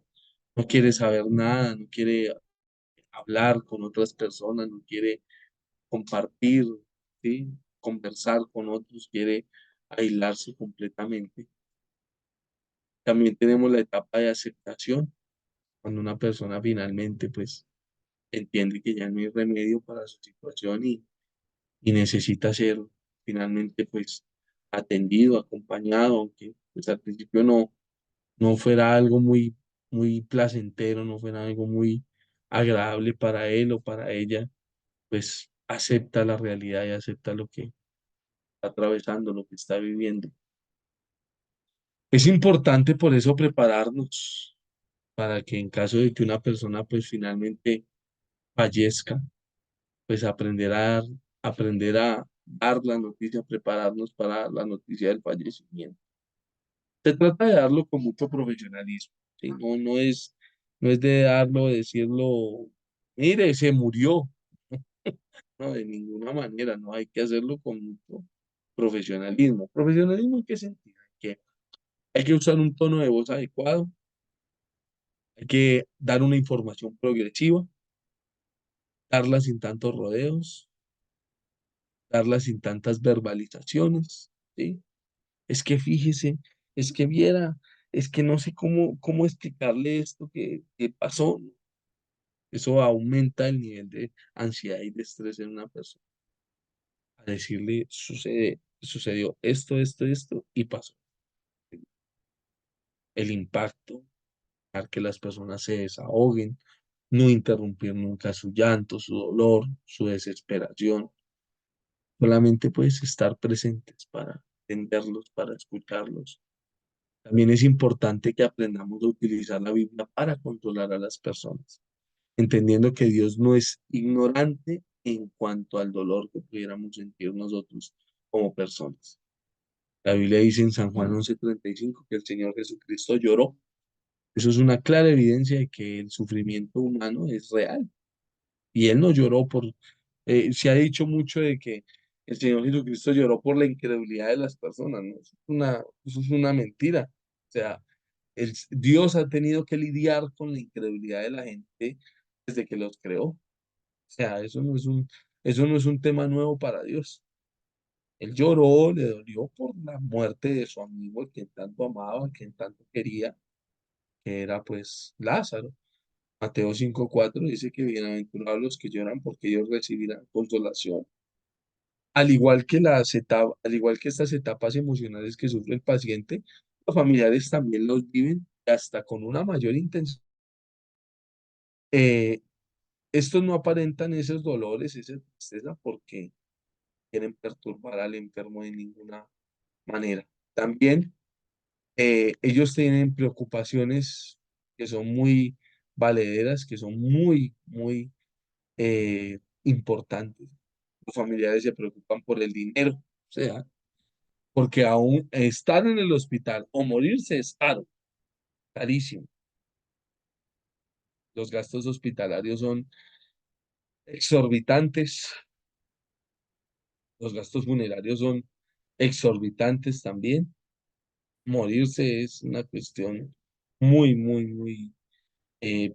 no quiere saber nada, no quiere hablar con otras personas, no quiere compartir, ¿sí? Conversar con otros, quiere aislarse completamente. También tenemos la etapa de aceptación, cuando una persona finalmente pues entiende que ya no hay remedio para su situación y necesita ser finalmente pues atendido, acompañado, aunque pues al principio no fuera algo muy placentero, no fuera algo muy agradable para él o para ella, pues acepta la realidad y acepta lo que está atravesando, lo que está viviendo. Es importante por eso prepararnos para que en caso de que una persona pues finalmente fallezca, pues aprender a dar la noticia, prepararnos para dar la noticia del fallecimiento. Se trata de darlo con mucho profesionalismo, ¿sí? No es de darlo, decirlo, mire, se murió. No, de ninguna manera, no hay que hacerlo con mucho profesionalismo. ¿Profesionalismo en qué sentido? Que hay que usar un tono de voz adecuado, hay que dar una información progresiva, darla sin tantos rodeos, darla sin tantas verbalizaciones, ¿sí? Es que fíjese, es que viera, es que no sé cómo explicarle esto que pasó. Eso aumenta el nivel de ansiedad y de estrés en una persona. A decirle, sucedió esto, y pasó. El impacto, dejar que las personas se desahoguen, no interrumpir nunca su llanto, su dolor, su desesperación. Solamente puedes estar presentes para entenderlos, para escucharlos. También es importante que aprendamos a utilizar la Biblia para controlar a las personas, entendiendo que Dios no es ignorante en cuanto al dolor que pudiéramos sentir nosotros como personas. La Biblia dice en San Juan 11:35 que el Señor Jesucristo lloró. Eso es una clara evidencia de que el sufrimiento humano es real. Y Él no lloró se ha dicho mucho de que el Señor Jesucristo lloró por la incredulidad de las personas, ¿no? Eso es una mentira. O sea, Dios ha tenido que lidiar con la incredulidad de la gente desde que los creó. O sea, eso no es un tema nuevo para Dios. Él lloró, le dolió por la muerte de su amigo, el quien tanto amaba, el quien tanto quería, que era pues Lázaro. Mateo 5:4 dice que bienaventurados los que lloran porque ellos recibirán consolación. Al igual que estas etapas emocionales que sufre el paciente, los familiares también los viven hasta con una mayor intensidad. estos no aparentan esos dolores, esa tristeza, porque quieren perturbar al enfermo de ninguna manera. También ellos tienen preocupaciones que son muy valederas, que son muy importantes. Los familiares se preocupan por el dinero, o sea, porque aún estar en el hospital o morirse es caro, carísimo. Los gastos hospitalarios son exorbitantes, los gastos funerarios son exorbitantes también. Morirse es una cuestión muy,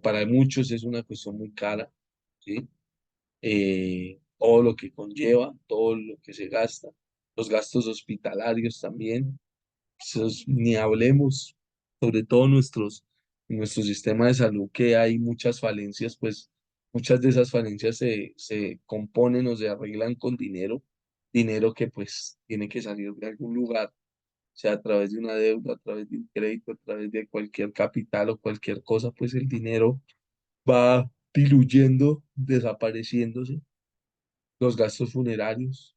para muchos es una cuestión muy cara, ¿sí? Todo lo que conlleva, todo lo que se gasta, los gastos hospitalarios también, esos ni hablemos, sobre todo en nuestro sistema de salud, que hay muchas falencias, pues muchas de esas falencias se componen o se arreglan con dinero, dinero que pues tiene que salir de algún lugar, sea a través de una deuda, a través de un crédito, a través de cualquier capital o cualquier cosa, pues el dinero va diluyendo, desapareciéndose. Los gastos funerarios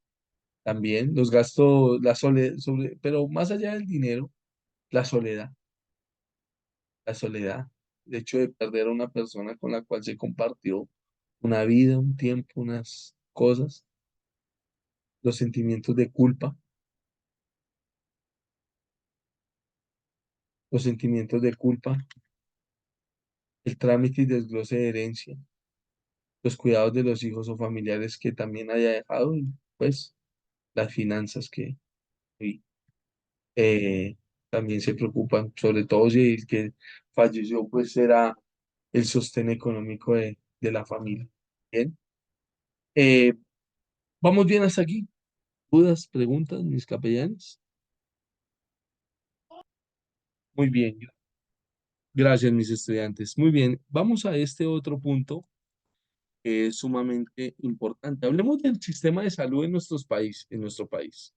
también, los gastos, la soledad, pero más allá del dinero, la soledad, la soledad, el hecho de perder a una persona con la cual se compartió una vida, un tiempo, unas cosas, los sentimientos de culpa, los sentimientos de culpa, el trámite y desglose de herencia, los cuidados de los hijos o familiares que también haya dejado, y pues las finanzas que y, eh, también se preocupan, sobre todo si el que falleció pues era el sostén económico de la familia. Bien, Eh, vamos bien hasta aquí. ¿Dudas, preguntas, mis capellanes? Muy bien, gracias, mis estudiantes. Muy bien, vamos a este otro punto que es sumamente importante. Hablemos del sistema de salud en en nuestro país.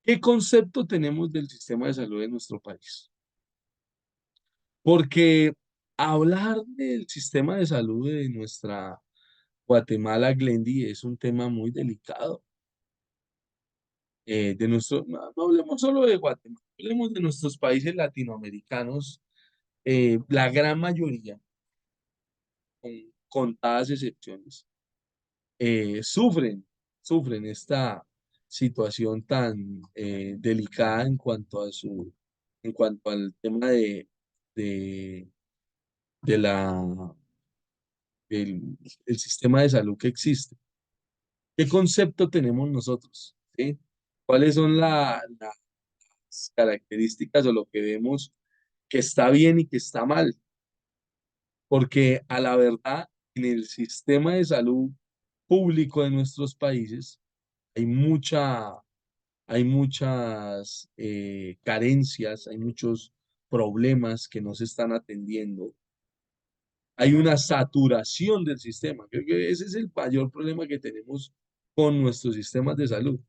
¿Qué concepto tenemos del sistema de salud en nuestro país? Porque hablar del sistema de salud de nuestra Guatemala, Glendy, es un tema muy delicado. No hablemos solo de Guatemala, hablemos de nuestros países latinoamericanos, la gran mayoría, con contadas excepciones, sufren esta situación tan delicada en cuanto al tema de, de la, del el sistema de salud que existe. ¿Qué concepto tenemos nosotros? ¿Sí? ¿Cuáles son las características o lo que vemos que está bien y que está mal? Porque a la verdad, en el sistema de salud público de nuestros países hay hay muchas carencias, hay muchos problemas que no se están atendiendo. Hay una saturación del sistema. Creo que ese es el mayor problema que tenemos con nuestros sistemas de salud.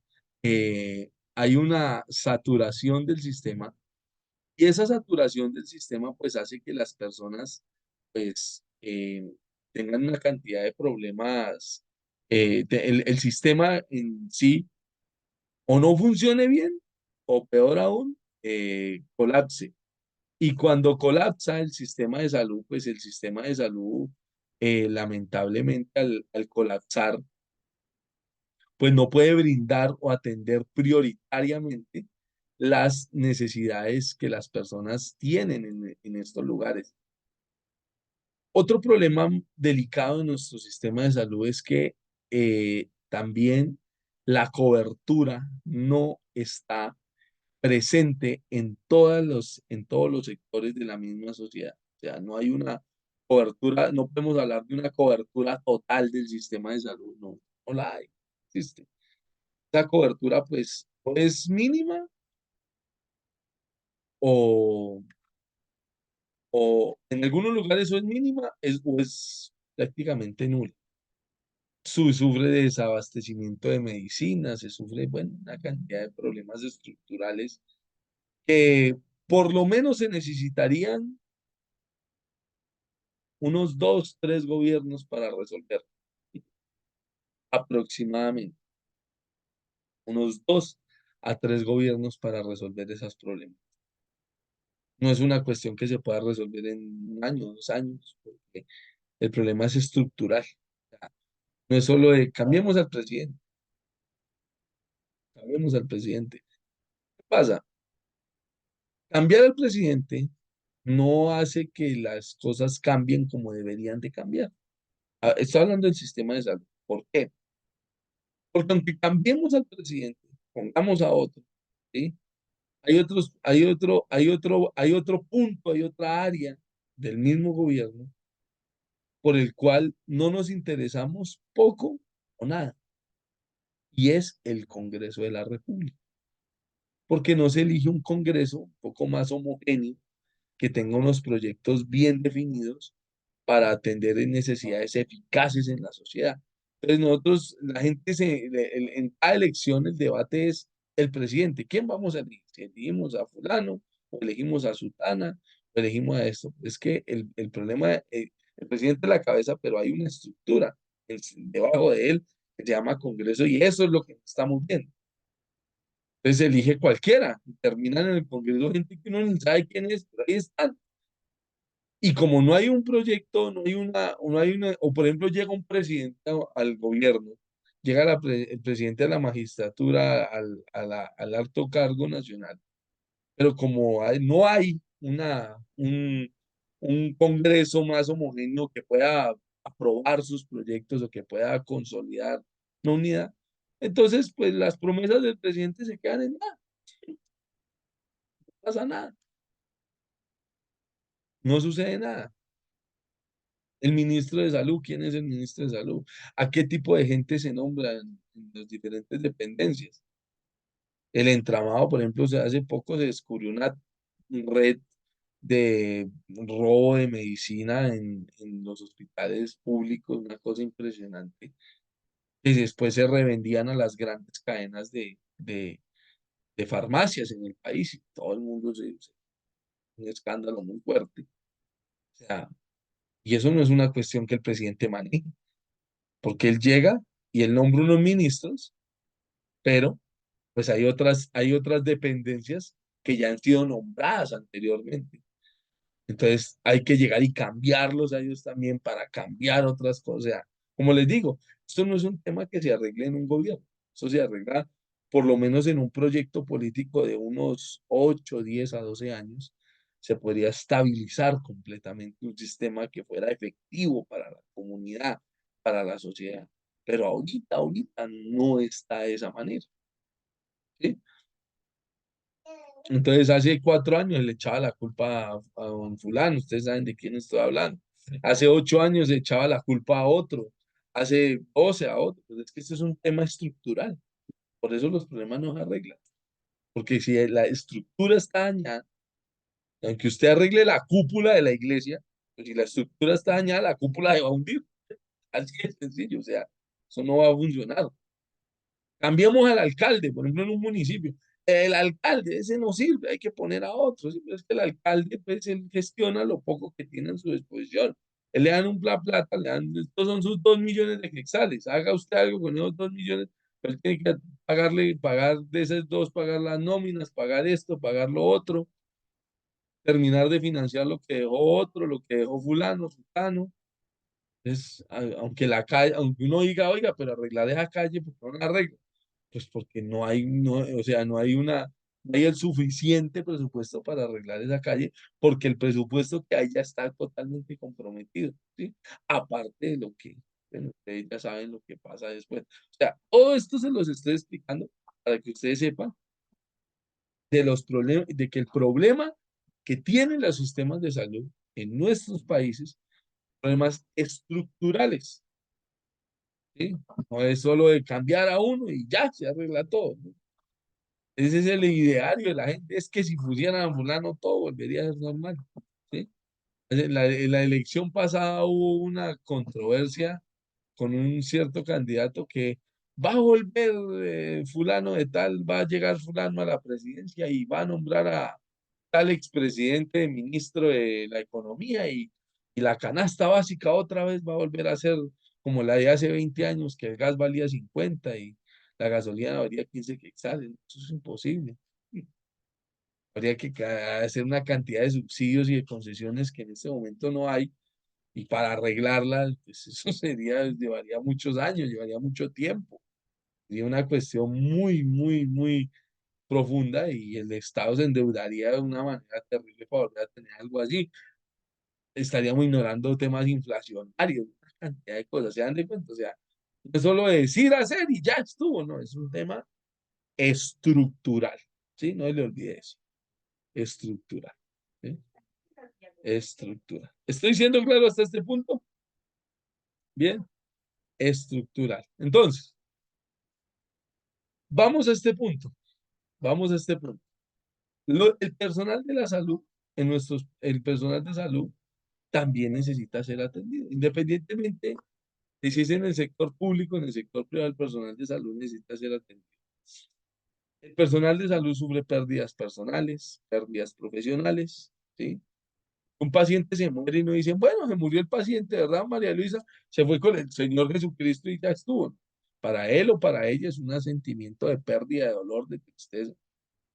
Hay una saturación del sistema y esa saturación del sistema pues hace que las personas pues tengan una cantidad de problemas. El sistema en sí o no funcione bien o peor aún, colapse. Y cuando colapsa el sistema de salud, pues el sistema de salud, lamentablemente al colapsar, pues no puede brindar o atender prioritariamente las necesidades que las personas tienen en estos lugares. Otro problema delicado en nuestro sistema de salud es que también la cobertura no está presente en todos los sectores de la misma sociedad. O sea, no hay una cobertura, no podemos hablar de una cobertura total del sistema de salud, no, no la hay, existe. Esa cobertura pues o es mínima o, o en algunos lugares o es mínima o es prácticamente nula. Sufre de desabastecimiento de medicinas, se sufre, bueno, una cantidad de problemas estructurales que por lo menos se necesitarían unos 2, 3 gobiernos para resolver, aproximadamente, unos 2 a 3 gobiernos para resolver esos problemas. No es una cuestión que se pueda resolver en un año, 2 años, porque el problema es estructural. O sea, no es solo de cambiemos al presidente. ¿Qué pasa? Cambiar al presidente no hace que las cosas cambien como deberían de cambiar. Estoy hablando del sistema de salud. ¿Por qué? Porque aunque cambiemos al presidente, pongamos a otro, ¿sí? Hay otro punto, hay otra área del mismo gobierno por el cual no nos interesamos poco o nada, y es el Congreso de la República, porque no se elige un Congreso un poco más homogéneo, que tenga unos proyectos bien definidos para atender en necesidades eficaces en la sociedad. Entonces nosotros, la gente en cada elección el debate es el presidente. ¿Quién vamos a elegir? Si elegimos a fulano, o elegimos a sutana, o elegimos a esto. Es que el problema, el presidente es la cabeza, pero hay una estructura debajo de él que se llama Congreso, y eso es lo que estamos viendo. Entonces se elige cualquiera, y terminan en el Congreso gente que uno ni sabe quién es, pero ahí están. Y como no hay un proyecto, o por ejemplo llega un presidente al gobierno, llega el presidente de la magistratura al alto cargo nacional, pero como no hay un congreso más homogéneo que pueda aprobar sus proyectos o que pueda consolidar una unidad, entonces pues las promesas del presidente se quedan en nada, no pasa nada, no sucede nada. El ministro de Salud, ¿quién es el ministro de Salud? ¿A qué tipo de gente se nombra en las diferentes dependencias? El entramado, por ejemplo, hace poco se descubrió una red de robo de medicina en los hospitales públicos, una cosa impresionante, que después se revendían a las grandes cadenas de farmacias en el país, y todo el mundo un escándalo muy fuerte. O sea, y eso no es una cuestión que el presidente maneje, porque él llega y él nombra unos ministros, pero pues hay otras dependencias que ya han sido nombradas anteriormente. Entonces hay que llegar y cambiarlos a ellos también para cambiar otras cosas. O sea, como les digo, esto no es un tema que se arregle en un gobierno, eso se arregla por lo menos en un proyecto político de unos 8, 10 a 12 años. Se podría estabilizar completamente un sistema que fuera efectivo para la comunidad, para la sociedad. Pero ahorita no está de esa manera, ¿sí? Entonces, hace 4 años le echaba la culpa a don fulano, ustedes saben de quién estoy hablando. Hace 8 años le echaba la culpa a otro, hace 12 a otro. Pues es que este es un tema estructural, por eso los problemas no se arreglan. Porque si la estructura está dañada, aunque usted arregle la cúpula de la iglesia, pues si la estructura está dañada, la cúpula se va a hundir. Así es sencillo, o sea, eso no va a funcionar. Cambiemos al alcalde, por ejemplo, en un municipio. El alcalde, ese no sirve, hay que poner a otro. ¿Sí? Pero es que el alcalde, pues, él gestiona lo poco que tiene a su disposición. Él le dan un plata, le dan, estos son sus 2 millones de quetzales. Haga usted algo con esos 2 millones, pero él tiene que pagar de esos dos, pagar las nóminas, pagar esto, pagar lo otro, terminar de financiar lo que dejó otro, lo que dejó fulano, sultano. Aunque la calle, aunque uno diga, oiga, pero arreglar esa calle, ¿por qué no la arregla? Pues porque no hay, no, o sea, no hay el suficiente presupuesto para arreglar esa calle, porque el presupuesto que hay ya está totalmente comprometido, ¿sí? Aparte de lo que, bueno, ustedes ya saben lo que pasa después. O sea, todo esto se los estoy explicando para que ustedes sepan de los problemas, de que el problema que tienen los sistemas de salud en nuestros países, problemas estructurales, ¿sí? No es solo de cambiar a uno y ya se arregla todo, ¿no? Ese es el ideario de la gente, es que si pusieran a fulano todo volvería a ser normal, ¿sí? En la elección pasada hubo una controversia con un cierto candidato que va a volver fulano de tal, va a llegar fulano a la presidencia y va a nombrar a tal expresidente ministro de la economía, y Y la canasta básica otra vez va a volver a ser como la de hace 20 años, que el gas valía 50 y la gasolina valía 15 quetzales. Eso es imposible. Habría que hacer una cantidad de subsidios y de concesiones que en este momento no hay. Y para arreglarlas, pues eso llevaría muchos años, llevaría mucho tiempo. Sería una cuestión muy, muy, muy profunda y el Estado se endeudaría de una manera terrible para volver a tener algo allí. Estaríamos ignorando temas inflacionarios, una cantidad de cosas, ¿se dan de cuenta? O sea, no es solo decir, hacer y ya estuvo, no, es un tema estructural, ¿sí? No le olvide eso, estructural, ¿sí? Estructural. ¿Estoy siendo claro hasta este punto? Bien, estructural. Entonces, vamos a este punto, vamos a este punto. El personal de la salud, el personal de salud también necesita ser atendido, independientemente de si es en el sector público, en el sector privado, el personal de salud necesita ser atendido. El personal de salud sufre pérdidas personales, pérdidas profesionales, ¿sí? Un paciente se muere y no dicen, bueno, se murió el paciente, ¿verdad, María Luisa? Se fue con el Señor Jesucristo y ya estuvo. Para él o para ella es un sentimiento de pérdida, de dolor, de tristeza,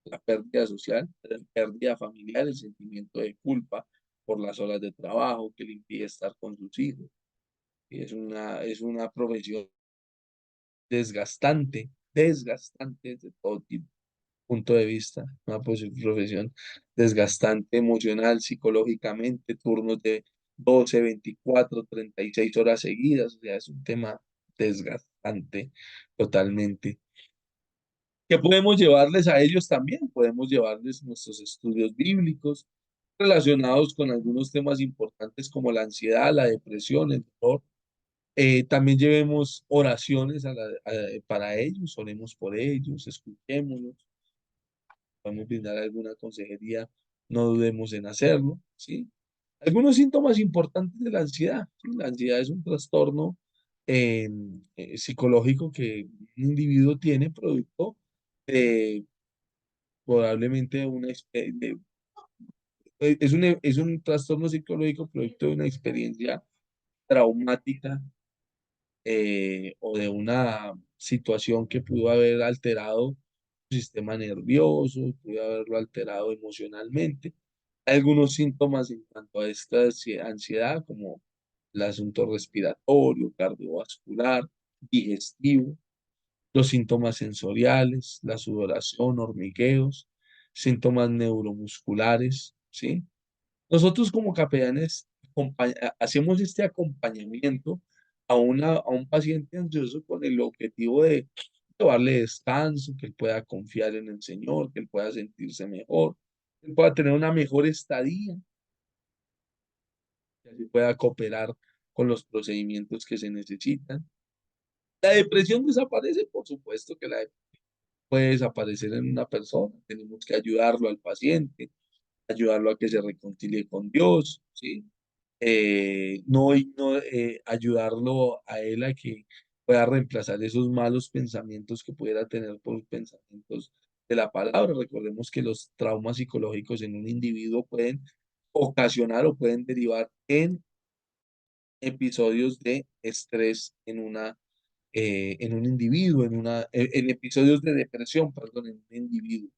la pérdida social, la pérdida familiar, el sentimiento de culpa por las horas de trabajo que le impide estar con sus hijos. Y es una profesión desgastante, desgastante desde todo tipo, punto de vista, una profesión desgastante emocional, psicológicamente, turnos de 12, 24, 36 horas seguidas, o sea, es un tema desgastante totalmente. ¿Qué podemos llevarles a ellos también? Podemos llevarles nuestros estudios bíblicos relacionados con algunos temas importantes como la ansiedad, la depresión, el dolor. También llevemos oraciones para ellos, oremos por ellos, escuchémoslos, podemos brindar alguna consejería, no dudemos en hacerlo, ¿sí? Algunos síntomas importantes de la ansiedad, ¿sí? La ansiedad es un trastorno psicológico que un individuo tiene producto de probablemente es un trastorno psicológico producto de una experiencia traumática o de una situación que pudo haber alterado su sistema nervioso, pudo haberlo alterado emocionalmente. Hay algunos síntomas en cuanto a esta ansiedad, como el asunto respiratorio, cardiovascular, digestivo, los síntomas sensoriales, la sudoración, hormigueos, síntomas neuromusculares, ¿sí? Nosotros como capellanes hacemos este acompañamiento a un paciente ansioso con el objetivo de llevarle descanso, que él pueda confiar en el Señor, que él pueda sentirse mejor, que él pueda tener una mejor estadía, que así pueda cooperar con los procedimientos que se necesitan. La depresión desaparece, por supuesto que la depresión puede desaparecer en una persona. Tenemos que ayudarlo al paciente, ayudarlo a que se reconcilie con Dios, ¿sí? No ayudarlo a él a que pueda reemplazar esos malos pensamientos que pudiera tener por pensamientos de la palabra. Recordemos que los traumas psicológicos en un individuo pueden ocasionar o pueden derivar en episodios de estrés en un individuo, en episodios de depresión, perdón, en un individuo.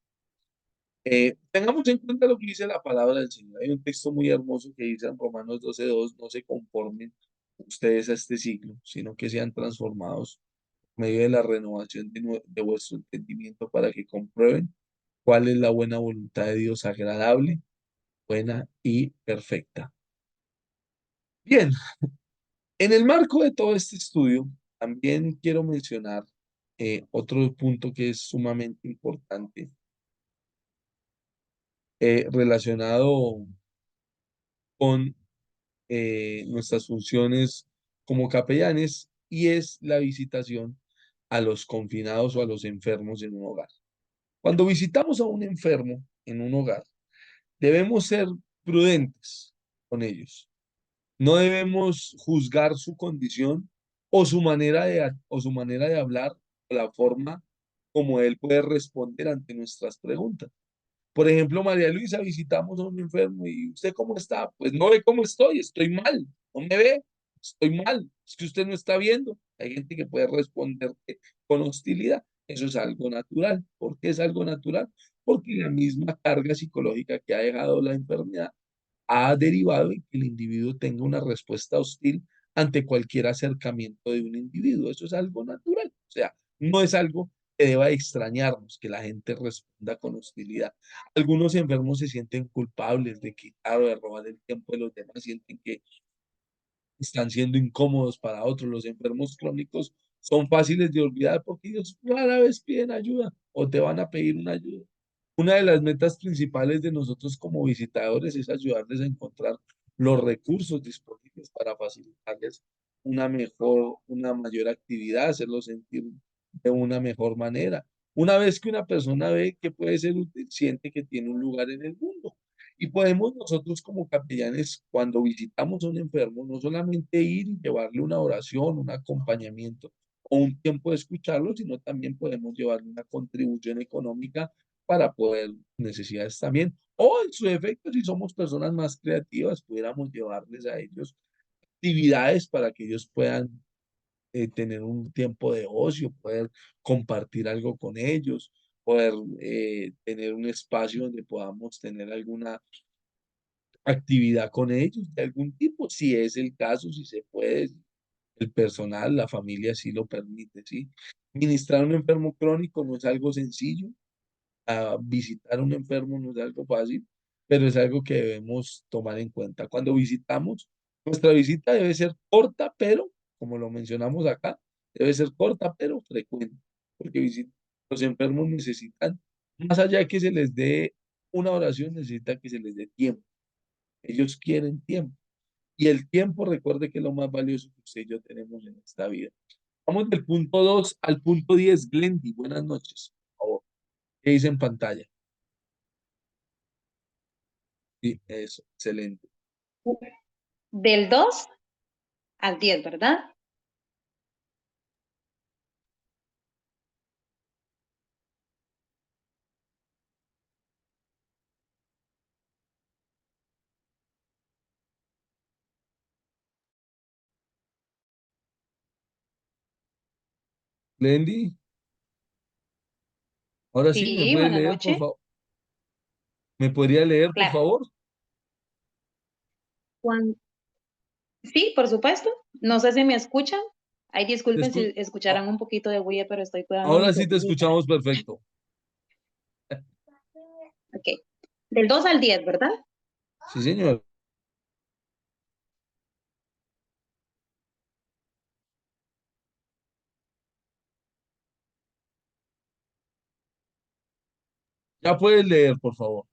Tengamos en cuenta lo que dice la palabra del Señor. Hay un texto muy hermoso que dice en Romanos 12:2, no se conformen ustedes a este siglo, sino que sean transformados por medio de la renovación de vuestro entendimiento para que comprueben cuál es la buena voluntad de Dios agradable, buena y perfecta. Bien, en el marco de todo este estudio, también quiero mencionar otro punto que es sumamente importante relacionado con nuestras funciones como capellanes y es la visitación a los confinados o a los enfermos en un hogar. Cuando visitamos a un enfermo en un hogar, debemos ser prudentes con ellos. No debemos juzgar su condición o su manera de hablar o la forma como él puede responder ante nuestras preguntas. Por ejemplo, María Luisa, visitamos a un enfermo y ¿usted cómo está? Pues no ve cómo estoy mal, no me ve, estoy mal, es que usted no está viendo. Hay gente que puede responderte con hostilidad. Eso es algo natural. ¿Por qué es algo natural? Porque la misma carga psicológica que ha dejado la enfermedad ha derivado en que el individuo tenga una respuesta hostil ante cualquier acercamiento de un individuo. Eso es algo natural. O sea, no es algo que deba extrañarnos, que la gente responda con hostilidad. Algunos enfermos se sienten culpables de quitar o de robar el tiempo de los demás, sienten que están siendo incómodos para otros. Los enfermos crónicos son fáciles de olvidar porque ellos rara vez piden ayuda o te van a pedir una ayuda. Una de las metas principales de nosotros como visitadores es ayudarles a encontrar los recursos disponibles para facilitarles una mayor actividad, hacerlos sentir de una mejor manera. Una vez que una persona ve que puede ser útil, siente que tiene un lugar en el mundo. Y podemos nosotros como capellanes, cuando visitamos a un enfermo, no solamente ir y llevarle una oración, un acompañamiento o un tiempo de escucharlo, sino también podemos llevarle una contribución económica para poder necesidades también. O en su defecto, si somos personas más creativas, pudiéramos llevarles a ellos actividades para que ellos puedan tener un tiempo de ocio, poder compartir algo con ellos, poder tener un espacio donde podamos tener alguna actividad con ellos de algún tipo, si es el caso, si se puede, si el personal, la familia sí lo permite, ¿sí? Ministrar a un enfermo crónico no es algo sencillo, visitar a un enfermo no es algo fácil, pero es algo que debemos tomar en cuenta. Cuando visitamos, nuestra visita debe ser corta, pero, como lo mencionamos acá, debe ser corta, pero frecuente, porque los enfermos necesitan, más allá de que se les dé una oración, necesitan que se les dé tiempo. Ellos quieren tiempo. Y el tiempo, recuerde que es lo más valioso que usted y yo tenemos en esta vida. Vamos del punto 2 al punto 10. Glendy, buenas noches. Por favor, ¿qué dice en pantalla? Sí, eso, excelente. Del 2 al 10, ¿verdad? Glendy, ahora sí, ¿me Sí, puede buenas leer, por noches. favor? ¿Me podría leer, por Claro. favor? Cuan- Sí, por supuesto. No sé si me escuchan. Ay, Te disculpen escu- si a- escucharan un poquito de bulla, pero estoy cuidando a mi Ahora sí te sobrinita. escuchamos perfecto. Ok. Del 2 al 10, ¿verdad? Sí, señor. Ya puedes leer, por favor.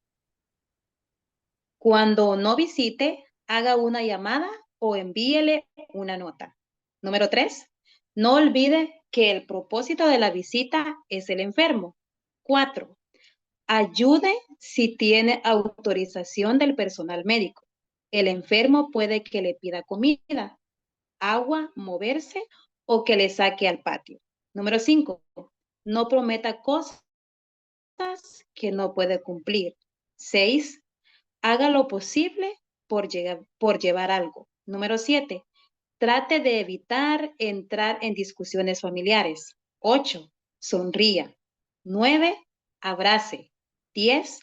Cuando no visite, haga una llamada o envíele una nota. Número 3, no olvide que el propósito de la visita es el enfermo. 4, ayude si tiene autorización del personal médico. El enfermo puede que le pida comida, agua, moverse o que le saque al patio. Número 5, no prometa cosas que no puede cumplir. 6, haga lo posible por llevar algo. Número 7, trate de evitar entrar en discusiones familiares. 8, sonría. 9, abrace. 10,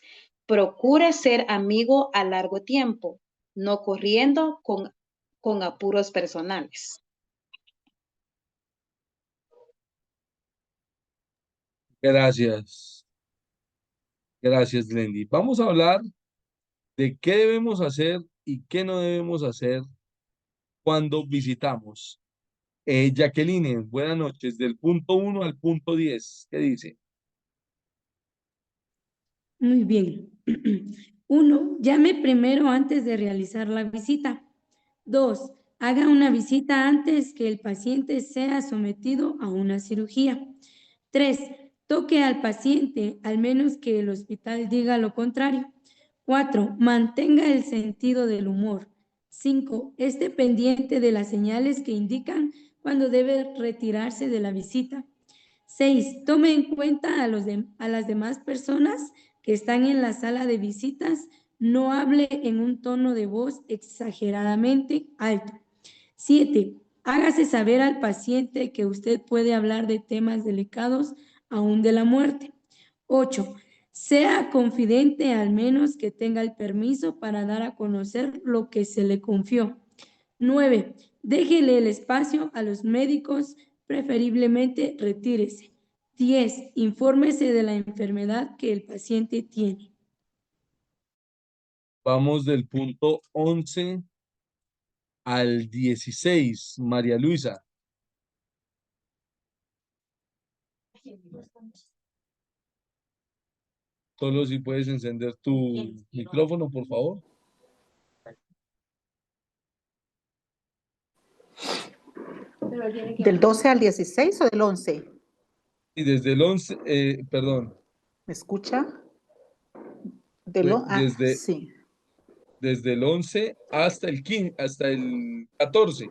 procure ser amigo a largo tiempo, no corriendo con apuros personales. Gracias. Gracias, Glendy. Vamos a hablar de qué debemos hacer y qué no debemos hacer cuando visitamos. Jacqueline, buenas noches. Del punto 1 al punto 10, ¿qué dice? Muy bien. 1. Llame primero antes de realizar la visita. 2. Haga una visita antes que el paciente sea sometido a una cirugía. 3. Toque al paciente, al menos que el hospital diga lo contrario. 4. Mantenga el sentido del humor. 5. Esté pendiente de las señales que indican cuando debe retirarse de la visita. 6. Tome en cuenta a las demás personas que están en la sala de visitas. No hable en un tono de voz exageradamente alto. 7. Hágase saber al paciente que usted puede hablar de temas delicados, aún de la muerte. 8. Sea confidente, al menos que tenga el permiso para dar a conocer lo que se le confió. 9. Déjele el espacio a los médicos, preferiblemente retírese. 10. Infórmese de la enfermedad que el paciente tiene. Vamos del punto 11 al 16. María Luisa. Solo si puedes encender tu micrófono, por favor. ¿Del 12 al 16 o del 11? Y desde el 11, perdón, ¿Me escucha? desde, Sí. desde el 11 hasta el 15, hasta el 14.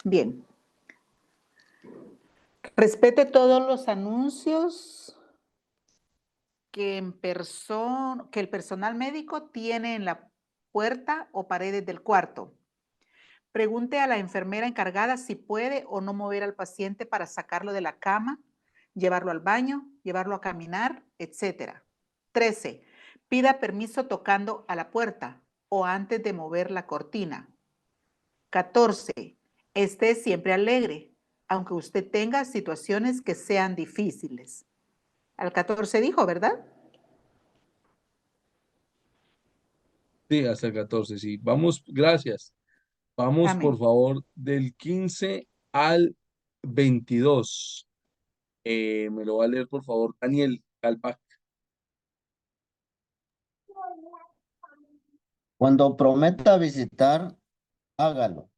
Bien. Respete todos los anuncios que el personal médico tiene en la puerta o paredes del cuarto. Pregunte a la enfermera encargada si puede o no mover al paciente para sacarlo de la cama, llevarlo al baño, llevarlo a caminar, etc. 13. Pida permiso tocando a la puerta o antes de mover la cortina. 14. Esté siempre alegre, aunque usted tenga situaciones que sean difíciles. Al 14 dijo, ¿verdad? Sí, hasta el 14, sí. Vamos, gracias. Vamos, por Amén. favor, del 15 al 22. Me lo va a leer, por favor, Daniel Calpac. Cuando prometa visitar, hágalo.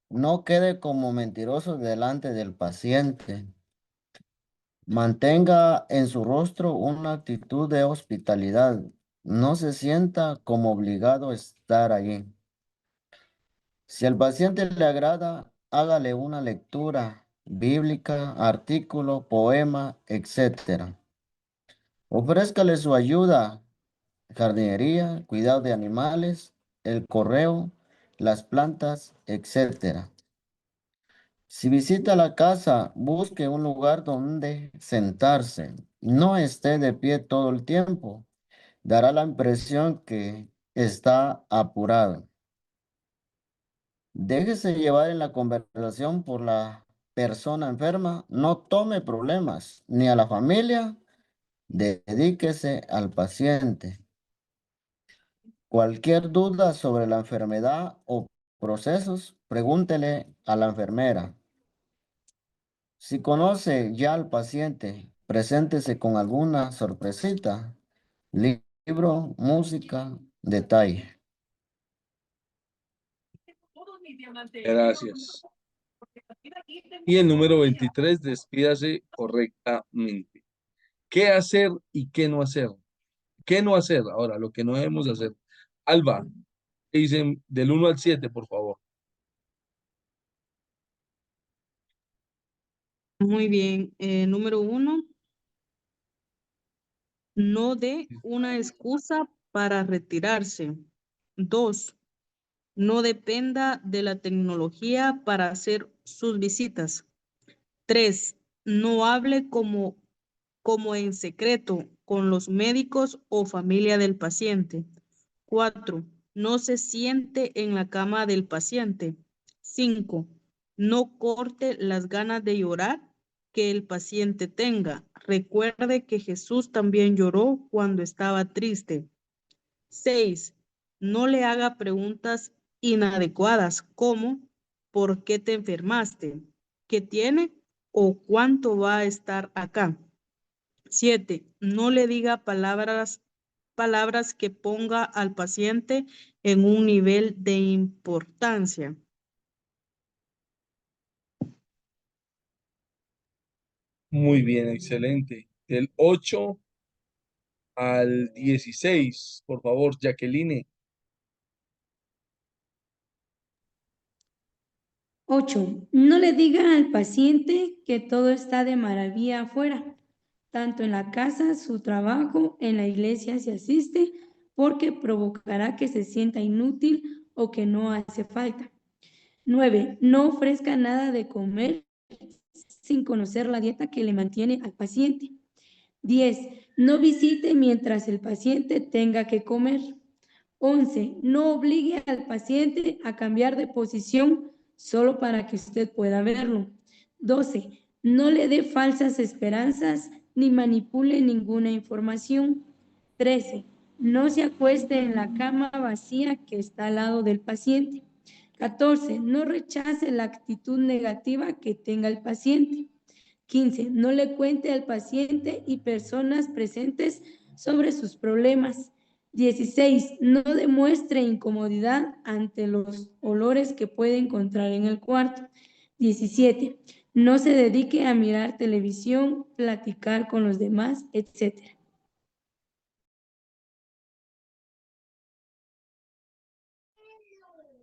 No quede como mentiroso delante del paciente. Mantenga en su rostro una actitud de hospitalidad. No se sienta como obligado a estar allí. Si al paciente le agrada, hágale una lectura bíblica, artículo, poema, etc. Ofrézcale su ayuda, jardinería, cuidado de animales, el correo, las plantas, etc. Si visita la casa, busque un lugar donde sentarse. No esté de pie todo el tiempo. Dará la impresión que está apurado. Déjese llevar en la conversación por la persona enferma. No tome problemas ni a la familia. Dedíquese al paciente. Cualquier duda sobre la enfermedad o procesos, pregúntele a la enfermera. Si conoce ya al paciente, preséntese con alguna sorpresita, libro, música, detalle. Gracias. Y el número 23, despídase correctamente. ¿Qué hacer y qué no hacer? ¿Qué no hacer? Ahora, lo que no debemos hacer. Alba, dicen del 1 al 7, por favor. Muy bien. Número 1, no dé una excusa para retirarse. 2, no dependa de la tecnología para hacer sus visitas. 3, no hable como en secreto con los médicos o familia del paciente. 4, no se siente en la cama del paciente. 5, no corte las ganas de llorar que el paciente tenga. Recuerde que Jesús también lloró cuando estaba triste. 6, no le haga preguntas inadecuadas como ¿por qué te enfermaste? ¿Qué tiene? ¿O cuánto va a estar acá? 7, no le diga palabras que ponga al paciente en un nivel de importancia. Muy bien, excelente. Del 8 al 16, por favor, Jacqueline. 8. No le diga al paciente que todo está de maravilla afuera, tanto en la casa, su trabajo, en la iglesia si asiste, porque provocará que se sienta inútil o que no hace falta. 9. No ofrezca nada de comer sin conocer la dieta que le mantiene al paciente. 10. No visite mientras el paciente tenga que comer. 11. No obligue al paciente a cambiar de posición solo para que usted pueda verlo. 12. No le dé falsas esperanzas ni manipule ninguna información. 13. No se acueste en la cama vacía que está al lado del paciente. 14. No rechace la actitud negativa que tenga el paciente. 15. No le cuente al paciente y personas presentes sobre sus problemas. 16. No demuestre incomodidad ante los olores que puede encontrar en el cuarto. 17. No se dedique a mirar televisión, platicar con los demás, etc.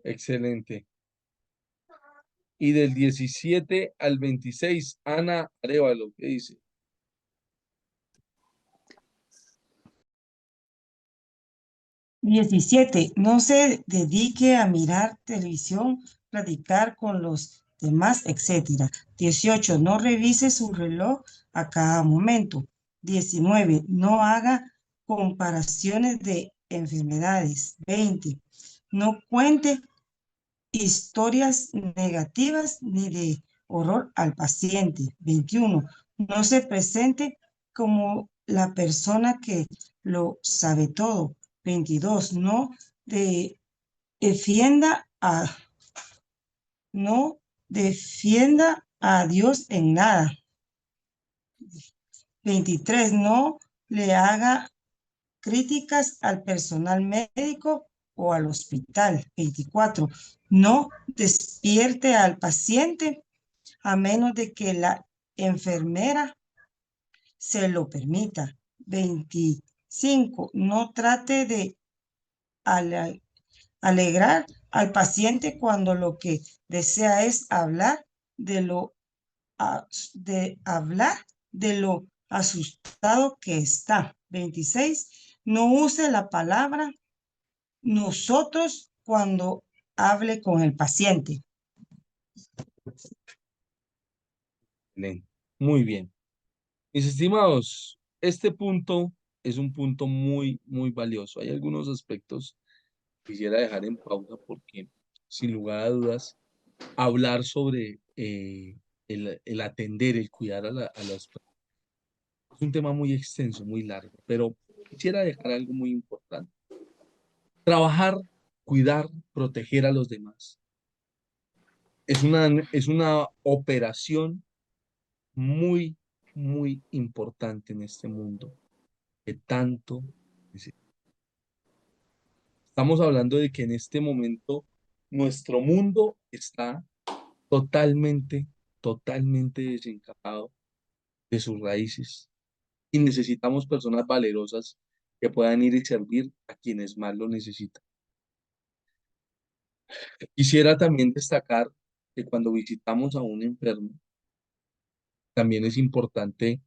Excelente. Y del 17 al 26, Ana Arévalo, ¿qué dice? Diecisiete, no se dedique a mirar televisión, platicar con los demás, etc. 18, no revise su reloj a cada momento. 19, no haga comparaciones de enfermedades. 20, no cuente historias negativas ni de horror al paciente. 21, no se presente como la persona que lo sabe todo. 22, defienda a, no defienda a Dios en nada. 23, no le haga críticas al personal médico o al hospital. 24, no despierte al paciente a menos de que la enfermera se lo permita. 25, no trate de alegrar al paciente cuando lo que desea es hablar de lo, de lo asustado que está. 26, no use la palabra nosotros cuando hable con el paciente. Excelente. Muy bien. Mis estimados, este punto es un punto muy, muy valioso. Hay algunos aspectos que quisiera dejar en pausa porque, sin lugar a dudas, hablar sobre el atender, el cuidar a las personas es un tema muy extenso, muy largo, pero quisiera dejar algo muy importante. Trabajar, cuidar, proteger a los demás. Es una operación muy, muy importante en este mundo que tanto necesitamos. Estamos hablando de que en este momento nuestro mundo está totalmente, totalmente desencajado de sus raíces y necesitamos personas valerosas que puedan ir y servir a quienes más lo necesitan. Quisiera también destacar que cuando visitamos a un enfermo, también es importante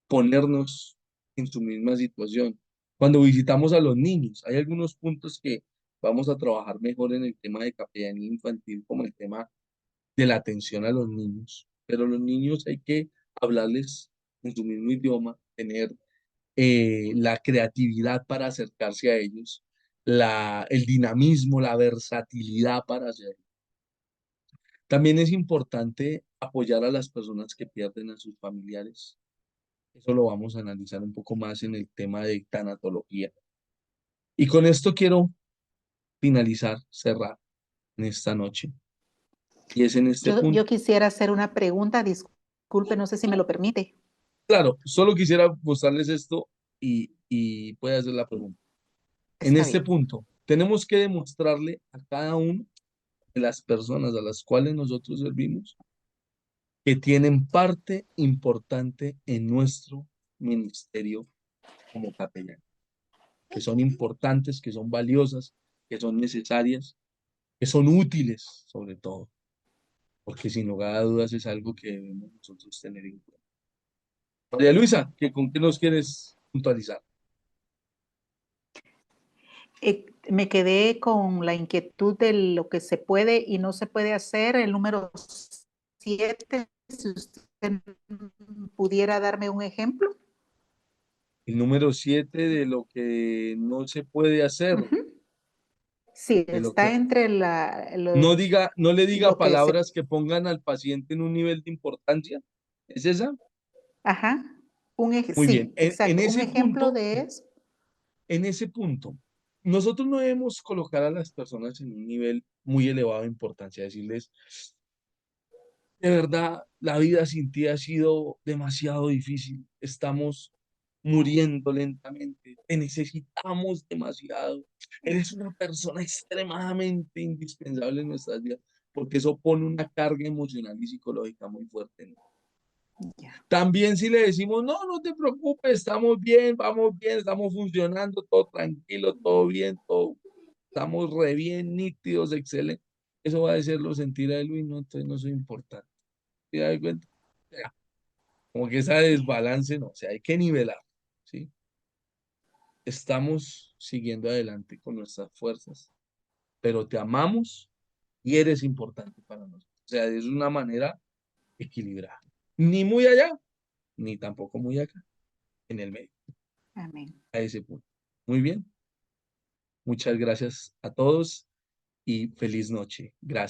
ponernos en su misma situación. Cuando visitamos a los niños, hay algunos puntos que vamos a trabajar mejor en el tema de capellanía infantil, como el tema de la atención a los niños. Pero los niños hay que hablarles en su mismo idioma, tener la creatividad para acercarse a ellos, el dinamismo, la versatilidad para hacerlo. También es importante apoyar a las personas que pierden a sus familiares. Eso lo vamos a analizar un poco más en el tema de tanatología. Y con esto quiero finalizar, cerrar en esta noche. Y es en este punto. Yo quisiera hacer una pregunta, disculpe, no sé si me lo permite. Claro, solo quisiera mostrarles esto y puede hacer la pregunta. En Está este bien. punto, tenemos que demostrarle a cada una de las personas a las cuales nosotros servimos que tienen parte importante en nuestro ministerio como capellán, que son importantes, que son valiosas, que son necesarias, que son útiles sobre todo. porque sin lugar a dudas es algo que debemos nosotros tener en cuenta. María Luisa, ¿con qué nos quieres puntualizar? Me quedé con la inquietud de lo que se puede y no se puede hacer. El número 7, si usted pudiera darme un ejemplo. El número 7 de lo que no se puede hacer, Sí, de lo está que entre no le diga lo que se... palabras que pongan al paciente en un nivel de importancia. ¿Es esa? Ajá, Muy bien. sí, exacto. Un ejemplo de eso. En ese punto, nosotros no debemos colocar a las personas en un nivel muy elevado de importancia, decirles, de verdad, la vida sin ti ha sido demasiado difícil, estamos muriendo lentamente, te necesitamos demasiado, eres una persona extremadamente indispensable en nuestras vidas, porque eso pone una carga emocional y psicológica muy fuerte, ¿no? Ya. También si le decimos, no, no te preocupes, estamos bien, vamos bien, estamos funcionando, todo tranquilo, todo bien, todo, estamos re bien, nítidos, excelente. Eso va a hacerlo sentir a él, "Uy, no, entonces no soy importante". ¿Se da cuenta? Ya, como que esa desbalance, no, o sea, hay que nivelar, ¿sí? Estamos siguiendo adelante con nuestras fuerzas, pero te amamos y eres importante para nosotros. O sea, es una manera equilibrada. Ni muy allá, ni tampoco muy acá, en el medio. Amén. A ese punto. Muy bien. Muchas gracias a todos y feliz noche. Gracias.